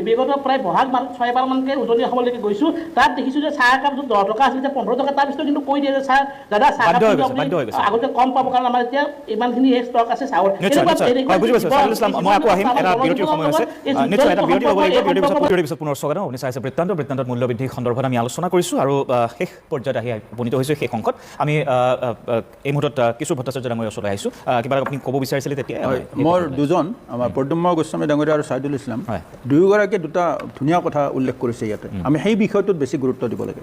বিগত প্ৰায় বহাগ মাহত 6-বাৰমানকৈ উজনি অসমলৈকে গৈছোঁ তাত দেখিছোঁ যে চাহ একাপ 10 টকা আছিল এতিয়া 15 টকা তাৰপিছত কিন্তু কৈ দিয়ে যে চাহ দাদা চাহ আগতে কম পাব কাৰণ আমাৰ এতিয়া ইমানখিনি ষ্টক আছে চাউল মই আকৌ আহিম এটা বিৰতিৰ সময় আছে নিশ্চয় এটা বিৰতি ল'ব লাগিব বিৰতিৰ পিছত পুনৰ স্বাগতম আপুনি চাইছে বৃত্তান্তত মূল্য বৃদ্ধিৰ সন্দৰ্ভত আমি আলোচনা কৰিছোঁ আৰু শেষ পৰ্যায়ত আহি উপনীত হৈছোঁ শেষ অংকত আমি এই মুহূৰ্তত কিশোৰ ভট্টাচাৰ্য ডাঙৰীয়াৰ ওচৰলৈ আহিছোঁ কিবা আপুনি ক'ব বিচাৰিছিলে তেতিয়া মোৰ দুজন আমাৰ প্ৰদ্যুম্ন গোস্বামী ডাঙৰীয়া আৰু ছাইদুল ইছলাম দুয়োগৰাকীয়ে দুটা ধুনীয়া কথা উল্লেখ কৰিছে ইয়াতে আমি সেই বিষয়টোত বেছি গুৰুত্ব দিব লাগে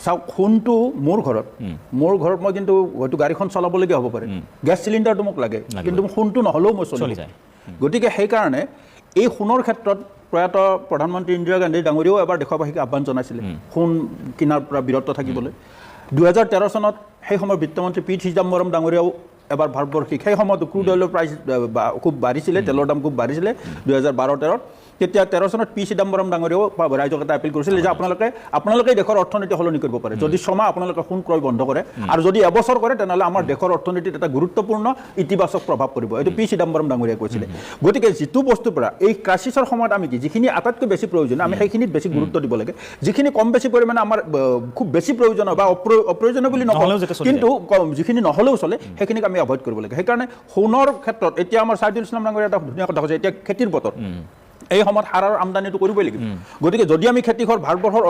চাওক সোণটো মোৰ ঘৰত মই কিন্তু হয়তো গাড়ীখন চলাবলগীয়া হ'ব পাৰে গেছ চিলিণ্ডাৰটো মোক লাগে কিন্তু সোণটো নহ'লেও মই চলি যায় গতিকে সেইকাৰণে এই সোণৰ ক্ষেত্ৰত প্ৰয়াত প্ৰধানমন্ত্ৰী ইন্দিৰা গান্ধী ডাঙৰীয়াও এবাৰ দেশবাসীক আহ্বান জনাইছিলে সোণ কিনাৰ পৰা বিৰত থাকিবলৈ 2013 চনত সেই সময়ৰ বিত্তমন্ত্ৰী পি চিদাম্বৰম ডাঙৰীয়াও এবাৰ ভাৰতবৰ্ষিক সেই সময়ত ক্ৰুড অইলৰ প্ৰাইচ খুব বাঢ়িছিলে তেলৰ দাম খুব বাঢ়িছিলে 2012-13 তেতিয়া 13 চনত পি চিদাম্বৰম ডাঙৰীয়াও ৰাইজক এটা এপিল কৰিছিল যে আপোনালোকে দেশৰ অৰ্থনীতি সলনি কৰিব পাৰে যদি ছমাহ আপোনালোকে সোণ ক্ৰয় বন্ধ কৰে আৰু যদি এবছৰ কৰে তেনেহ'লে আমাৰ দেশৰ অৰ্থনীতিত এটা গুৰুত্বপূৰ্ণ ইতিবাচক প্ৰভাৱ পৰিব এইটো পি চিদাম্বৰম ডাঙৰীয়াই কৈছিলে গতিকে যিটো বস্তুৰ পৰা এই ক্ৰাইচিছৰ সময়ত আমি যিখিনি আটাইতকৈ বেছি প্ৰয়োজন আমি সেইখিনিত বেছি গুৰুত্ব দিব লাগে যিখিনি কম বেছি পৰিমাণে আমাৰ খুব বেছি প্ৰয়োজন বা অপ্ৰয়োজনীয় বুলি নকওঁ কিন্তু যিখিনি নহ'লেও চলে সেইখিনিক আমি এভইড কৰিব লাগে সেইকাৰণে সোণৰ ক্ষেত্ৰত এতিয়া আমাৰ ছাইদুল ইছলাম ডাঙৰীয়া এটা ধুনীয়া কথা কৈছে এতিয়া খেতিৰ বতৰ এই সময়ত সাৰৰ আমদানিটো কৰিবই লাগিব গতিকে যদি আমি খেতিঘৰ ভাৰতবৰ্ষৰ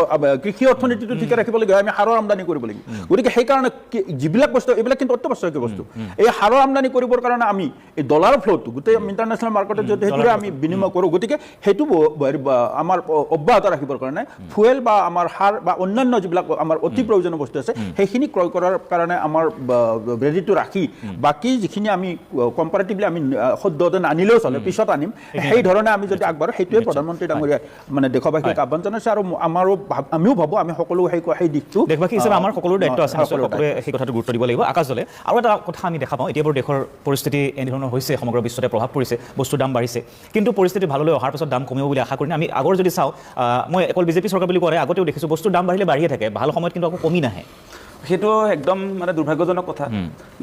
কৃষি অৰ্থনীতিটো ঠিকে ৰাখিব লাগে আমি সাৰৰ আমদানি কৰিব লাগিব গতিকে সেইকাৰণে যিবিলাক বস্তু এইবিলাক কিন্তু অত্যাৱশ্যকীয় বস্তু এই সাৰৰ আমদানি কৰিবৰ কাৰণে আমি এই ডলাৰৰ ফ্ল'টো গোটেই ইণ্টাৰনেশ্যনেল মাৰ্কেটত যদি সেইটোৰে আমি বিনিময় কৰোঁ গতিকে সেইটো আমাৰ অব্যাহত ৰাখিবৰ কাৰণে ফুৱেল বা আমাৰ সাৰ বা অন্যান্য যিবিলাক আমাৰ অতি প্ৰয়োজনীয় বস্তু আছে সেইখিনি ক্ৰয় কৰাৰ কাৰণে আমাৰ ৰেডিটো ৰাখি বাকী যিখিনি আমি কম্পাৰেটিভলি আমি সদ্যহতে আনিলেও চলে পিছত আনিম সেই ধৰণে আমি যদি আগবাঢ়ো সেইটোৱে প্ৰধানমন্ত্ৰী ডাঙৰীয়াই মানে দেশবাসীক আহ্বান জনাইছে আৰু আমিও ভাবোঁ আমি সকলো সেই দিশটো দেশবাসী হিচাপে আমাৰ সকলো দায়িত্ব আছে সকলোৱে সেই কথাটো গুৰুত্ব দিব লাগিব আকাশলে আৰু এটা কথা আমি দেখা পাওঁ এতিয়া বাৰু দেশৰ পৰিস্থিতি এনেধৰণৰ হৈছে সমগ্ৰ বিশ্বতে প্ৰভাৱ পৰিছে বস্তুৰ দাম বাঢ়িছে কিন্তু পৰিস্থিতি ভাললৈ অহাৰ পিছত দাম কমিব বুলি আশা কৰি আমি আগৰ যদি চাওঁ মই অকল বিজেপি চৰকাৰ বুলি কোৱা আগতেও দেখিছোঁ বস্তুৰ দাম বাঢ়িলে বাঢ়িয়ে থাকে ভাল সময়ত কিন্তু আকৌ কমি নাহে সেইটো একদম মানে দুৰ্ভাগ্যজনক কথা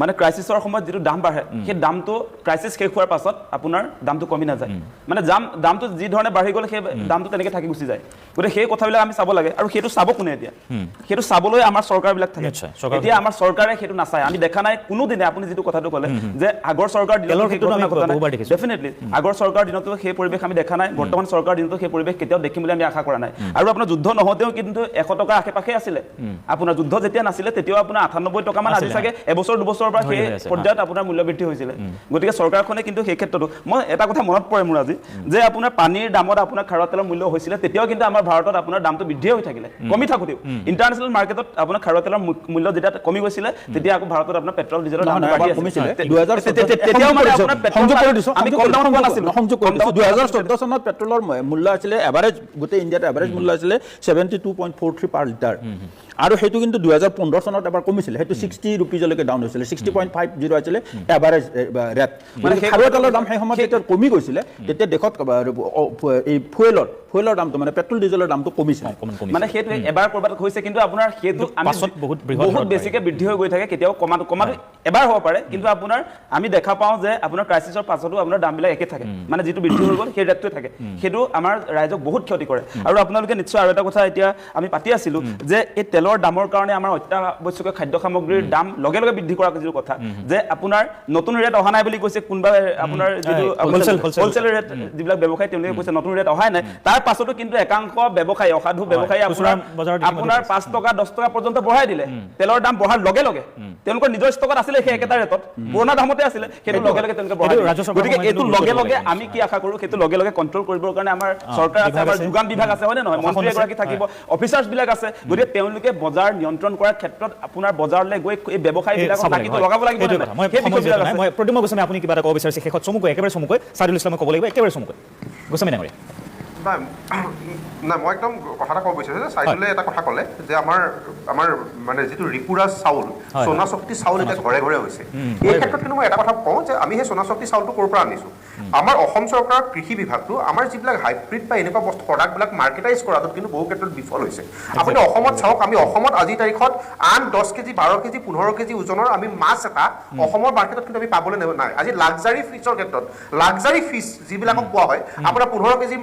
মানে ক্ৰাইচিছৰ সময়ত যিটো দাম বাঢ়ে সেই দামটো ক্ৰাইচিছ শেষ হোৱাৰ পাছত আপোনাৰ দামটো কমি নাযায় মানে দামটো যি ধৰণে বাঢ়ি গ'ল সেই দামটো তেনেকৈ থাকি গুচি যায় গতিকে সেই কথাবিলাক আমি চাব লাগে আৰু সেইটো চাব কোনে এতিয়া সেইটো চাবলৈ আমাৰ চৰকাৰবিলাক থাকে এতিয়া আমাৰ চৰকাৰে সেইটো নাচায় আমি দেখা নাই কোনোদিনে আপুনি যিটো কথাটো ক'লে যে আগৰ চৰকাৰ ডেফিনেটলি আগৰ চৰকাৰ দিনতো সেই পৰিৱেশ আমি দেখা নাই বৰ্তমান চৰকাৰ দিনতো সেই পৰিৱেশ কেতিয়াও দেখিম বুলি আমি আশা কৰা নাই আৰু আপোনাৰ যুদ্ধ নহওঁতেও কিন্তু 100 টকা আশে-পাশে আছিলে আপোনাৰ যুদ্ধ যেতিয়া নাছিলে তেতিয়াও আপোনাৰ 98 টকা মান আজি চাগে এবছৰ দুবছৰৰ পৰা সেই পৰ্যায়ত আপোনাৰ মূল্য বৃদ্ধি হৈছিলে গতিকে চৰকাৰখনে কিন্তু সেই ক্ষেত্ৰতো মই এটা কথা মনত পৰে মোৰ আজি যে আপোনাৰ পানীৰ দামত আপোনাৰ খাৰুৱা তেলৰ মূল্য হৈছিলে তেতিয়াও কিন্তু আমাৰ ভাৰতত আপোনাৰ দামটো বৃদ্ধি হৈ থাকিলে কমি থাকোঁতেও ইণ্টাৰনেশ্যনেল মাৰ্কেটত আপোনাৰ খাৰুৱা তেলৰ মূল্য যেতিয়া কমি গৈছিলে তেতিয়া আকৌ ভাৰতত আপোনাৰ পেট্ৰল ডিজেলৰ দাম বাঢ়ি আছিল তেতিয়াও মানে আপোনাৰ আমি কম দামত পোৱা নাছিলোঁ 2014 চনত পেট্ৰলৰ মূল্য আছিলে এভাৰেজ গোটেই ইণ্ডিয়াত এভাৰেজ মূল্য আছিলে 72.43 পাৰ লিটাৰ আৰু সেইটো কিন্তু 2015 চনত এবাৰ কমিছিলে সেইটো 60 ৰুপিজলৈকে ডাউন হৈছিলে 60.50 আছিলে এভাৰেজ ৰেট মানে খাৰুৱা তেলৰ দাম সেই সময়ত যেতিয়া কমি গৈছিলে তেতিয়া দেশত এই ফুৱেলৰ দামটো মানে পেট্ৰল ডিজেলৰ দামটো কমিছে মানে সেইটো এবাৰ কৰবাত হৈছে কিন্তু আপোনাৰ সেইটো বহুত বেছিকে বৃদ্ধি হৈ গৈ থাকে কেতিয়াও কমাটো এবাৰ হ'ব পাৰে কিন্তু আপোনাৰ আমি দেখা পাওঁ যে আপোনাৰ ক্ৰাইচিছৰ পাছতো আপোনাৰ দামবিলাক একে থাকে মানে যিটো বৃদ্ধি হৈ গ'ল সেই ৰেটটোৱে থাকে সেইটো আমাৰ ৰাইজক বহুত ক্ষতি কৰে আৰু আপোনালোকে নিশ্চয় আৰু এটা কথা এতিয়া আমি পাতি আছিলোঁ যে এই তেলৰ দামৰ কাৰণে আমাৰ অত্যাৱশ্যকীয় খাদ্য সামগ্ৰীৰ দাম লগে লগে বৃদ্ধি কৰা যিটো কথা যে আপোনাৰ নতুন ৰেট অহা নাই বুলি কৈছে কোনোবা আপোনাৰ যিটো হোলচেল ৰেট যিবিলাক ব্যৱসায়ী তেওঁলোকে কৈছে নতুন ৰেট অহাই নাই তাৰ পাছতো কিন্তু একাংশ ব্যৱসায়ী অসাধু ব্যৱসায়ী খুচুৰা বজাৰত আপোনাৰ 5 টকা 10 টকা পৰ্যন্ত বঢ়াই দিলে তেলৰ দাম বঢ়াৰ লগে লগে তেওঁলোকৰ নিজৰ ষ্টকত আছিলে সেই একেটা ৰেটত পুৰণা দামতে আছিলে সেইটো লগে লগে তেওঁলোকে বঢ়াই দিলে গতিকে এইটো লগে লগে আমি কি আশা কৰো সেইটো লগে লগে কন্ট্ৰল কৰিবৰ কাৰণে আমাৰ চৰকাৰ আছে আমাৰ যোগান বিভাগ আছে হয় নে নহয় মন্ত্ৰী এগৰাকী থাকিব অফিচাৰ্ছ বিলাক আছে গতিকে তেওঁলোকে বজাৰ নিয়ন্ত্ৰণ কৰাৰ ক্ষেত্ৰত আপোনাৰ বজাৰলৈ গৈ এই ব্যৱসায়ী বিলাকক নাকিটো লগাব লাগিব মই প্ৰতিমা গোস্বামী আপুনি কিবা এটা ক'ব বিচাৰিছে শেষত চমুকৈ একেবাৰে চমুকৈ চাইদুল ইছলামে ক'ব লাগিব একেবাৰে চমুকৈ গোস্বামী ডাঙৰীয়া নাই মই একদম কথা এটা ক'ব বিচাৰিছোঁ যে চাইদুলে এটা কথা ক'লে যে আমাৰ মানে যিটো ৰিপুৰাজ চাউল সোণা শক্তি চাউল এতিয়া ঘৰে ঘৰে হৈছে এই ক্ষেত্ৰত কিন্তু মই এটা কথা কওঁ যে আমি সেই সোণা শক্তি চাউলটো ক'ৰ পৰা আনিছোঁ আমাৰ অসম চৰকাৰৰ কৃষি বিভাগটো আমাৰ যিবিলাক হাইব্ৰিড বা এনেকুৱা বস্তু প্ৰডাক্টবিলাক মাৰ্কেটাইজ কৰাটোত কিন্তু বহু ক্ষেত্ৰত বিফল হৈছে আপুনি অসমত চাওক আমি অসমত আজিৰ তাৰিখত 10 কেজি 12 কেজি 15 কেজি ওজনৰ আমি মাছ এটা অসমৰ মাৰ্কেটত কিন্তু আমি পাবলৈ নাই আজি লাক্সাৰী ফিছৰ ক্ষেত্ৰত লাক্সাৰী ফিছ যিবিলাকক পোৱা হয় আপোনাৰ 15 কেজি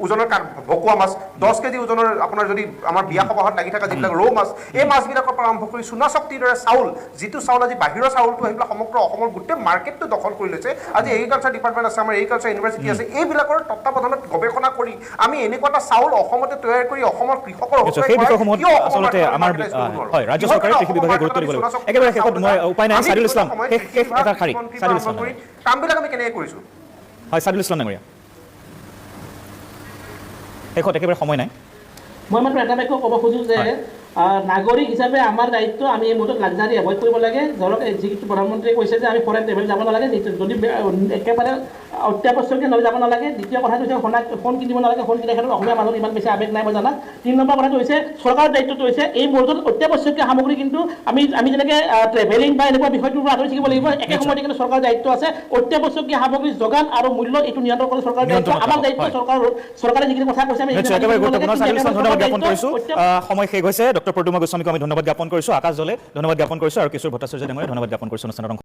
ওজনৰ ভকুৱা মাছ 10 কেজি ওজনৰ আপোনাৰ যদি আমাৰ বিয়া সবাহত লাগি থকা যিবিলাক ৰৌ মাছ এই মাছবিলাকৰ পৰা আৰম্ভ কৰি সোণা শক্তিৰ দৰে চাউল যিটো চাউল আজি বাহিৰৰ চাউলটো সেইবিলাক সমগ্ৰ অসমৰ গোটেই মাৰ্কেটটো দখল কৰি লৈছে আজি এগ্ৰিকালচাৰ ডিপাৰ্টমেণ্ট আছে আমাৰ এগ্ৰিকালচাৰ ইউনিভাৰ্চিটি আছে এইবিলাকৰ তত্ত্বাৱধানত গৱেষণা কৰি আমি এনেকুৱা এটা চাউল অসমতে তৈয়াৰ কৰি অসমৰ কৃষকৰ সেই বিষয়সমূহত আচলতে আমাৰ হয় ৰাজ্য চৰকাৰে কৃষি বিভাগে গুৰুত্ব দিব লাগিব একেবাৰে শেষত মই উপায় নাই চাইদুল ইছলাম শেষ এটা শাৰী চাইদুল ইছলাম কামবিলাক আমি কেনেকৈ কৰিছোঁ হয় চাইদুল ইছলাম ডাঙৰীয়া শেষত একেবাৰে সময় নাই মই মাত্ৰ এটা বাক্য ক'ব খোজোঁ যে নাগৰিক হিচাপে আমাৰ দায়িত্ব আমি এই মুহূৰ্তত লাক্সাৰী এভইড কৰিব লাগে ধৰক যিটো প্ৰধানমন্ত্ৰীয়ে কৈছে যে আমি ফৰেন ট্ৰেভেল যাব নালাগে যদি একেবাৰে অত্যাৱশ্যকীয় যাব নালাগে দ্বিতীয় কথাটো হৈছে ফোন কিনিব নালাগে ফোন কিনাৰ ক্ষেত্ৰত অসমীয়া মানুহৰ ইমান বেছি আৱেগ নাই মই জানা 3 নম্বৰ কথাটো হৈছে চৰকাৰৰ দায়িত্বটো হৈছে এই মুহূৰ্তত অত্যাৱশ্যকীয় সামগ্ৰী কিন্তু আমি যেনেকৈ ট্ৰেভেলিং বা এনেকুৱা বিষয়টোৰ পৰা আঁতৰি থাকিব লাগিব একে সময়তে কিন্তু চৰকাৰৰ দায়িত্ব আছে অত্যাৱশ্যকীয় সামগ্ৰী যোগান আৰু মূল্য এইটো নিয়ন্ত্ৰণ কৰা চৰকাৰৰ দায়িত্ব আমাৰ দায়িত্ব চৰকাৰে যিখিনি কথা কৈছে আমি ধন্যবাদ জ্ঞাপন কৰিছোঁ সময় শেষ হৈছে ডক্টৰ প্ৰতিমা গোস্বামীক আমি ধন্যবাদ জ্ঞাপন কৰিছোঁ আকাশ জলে ধন্যবাদ জ্ঞাপন কৰিছোঁ আৰু কিশোৰ ভট্টাচাৰ্য ডাঙৰীয়া ধন্যবাদ জ্ঞাপন কৰিছোঁ অনুষ্ঠানত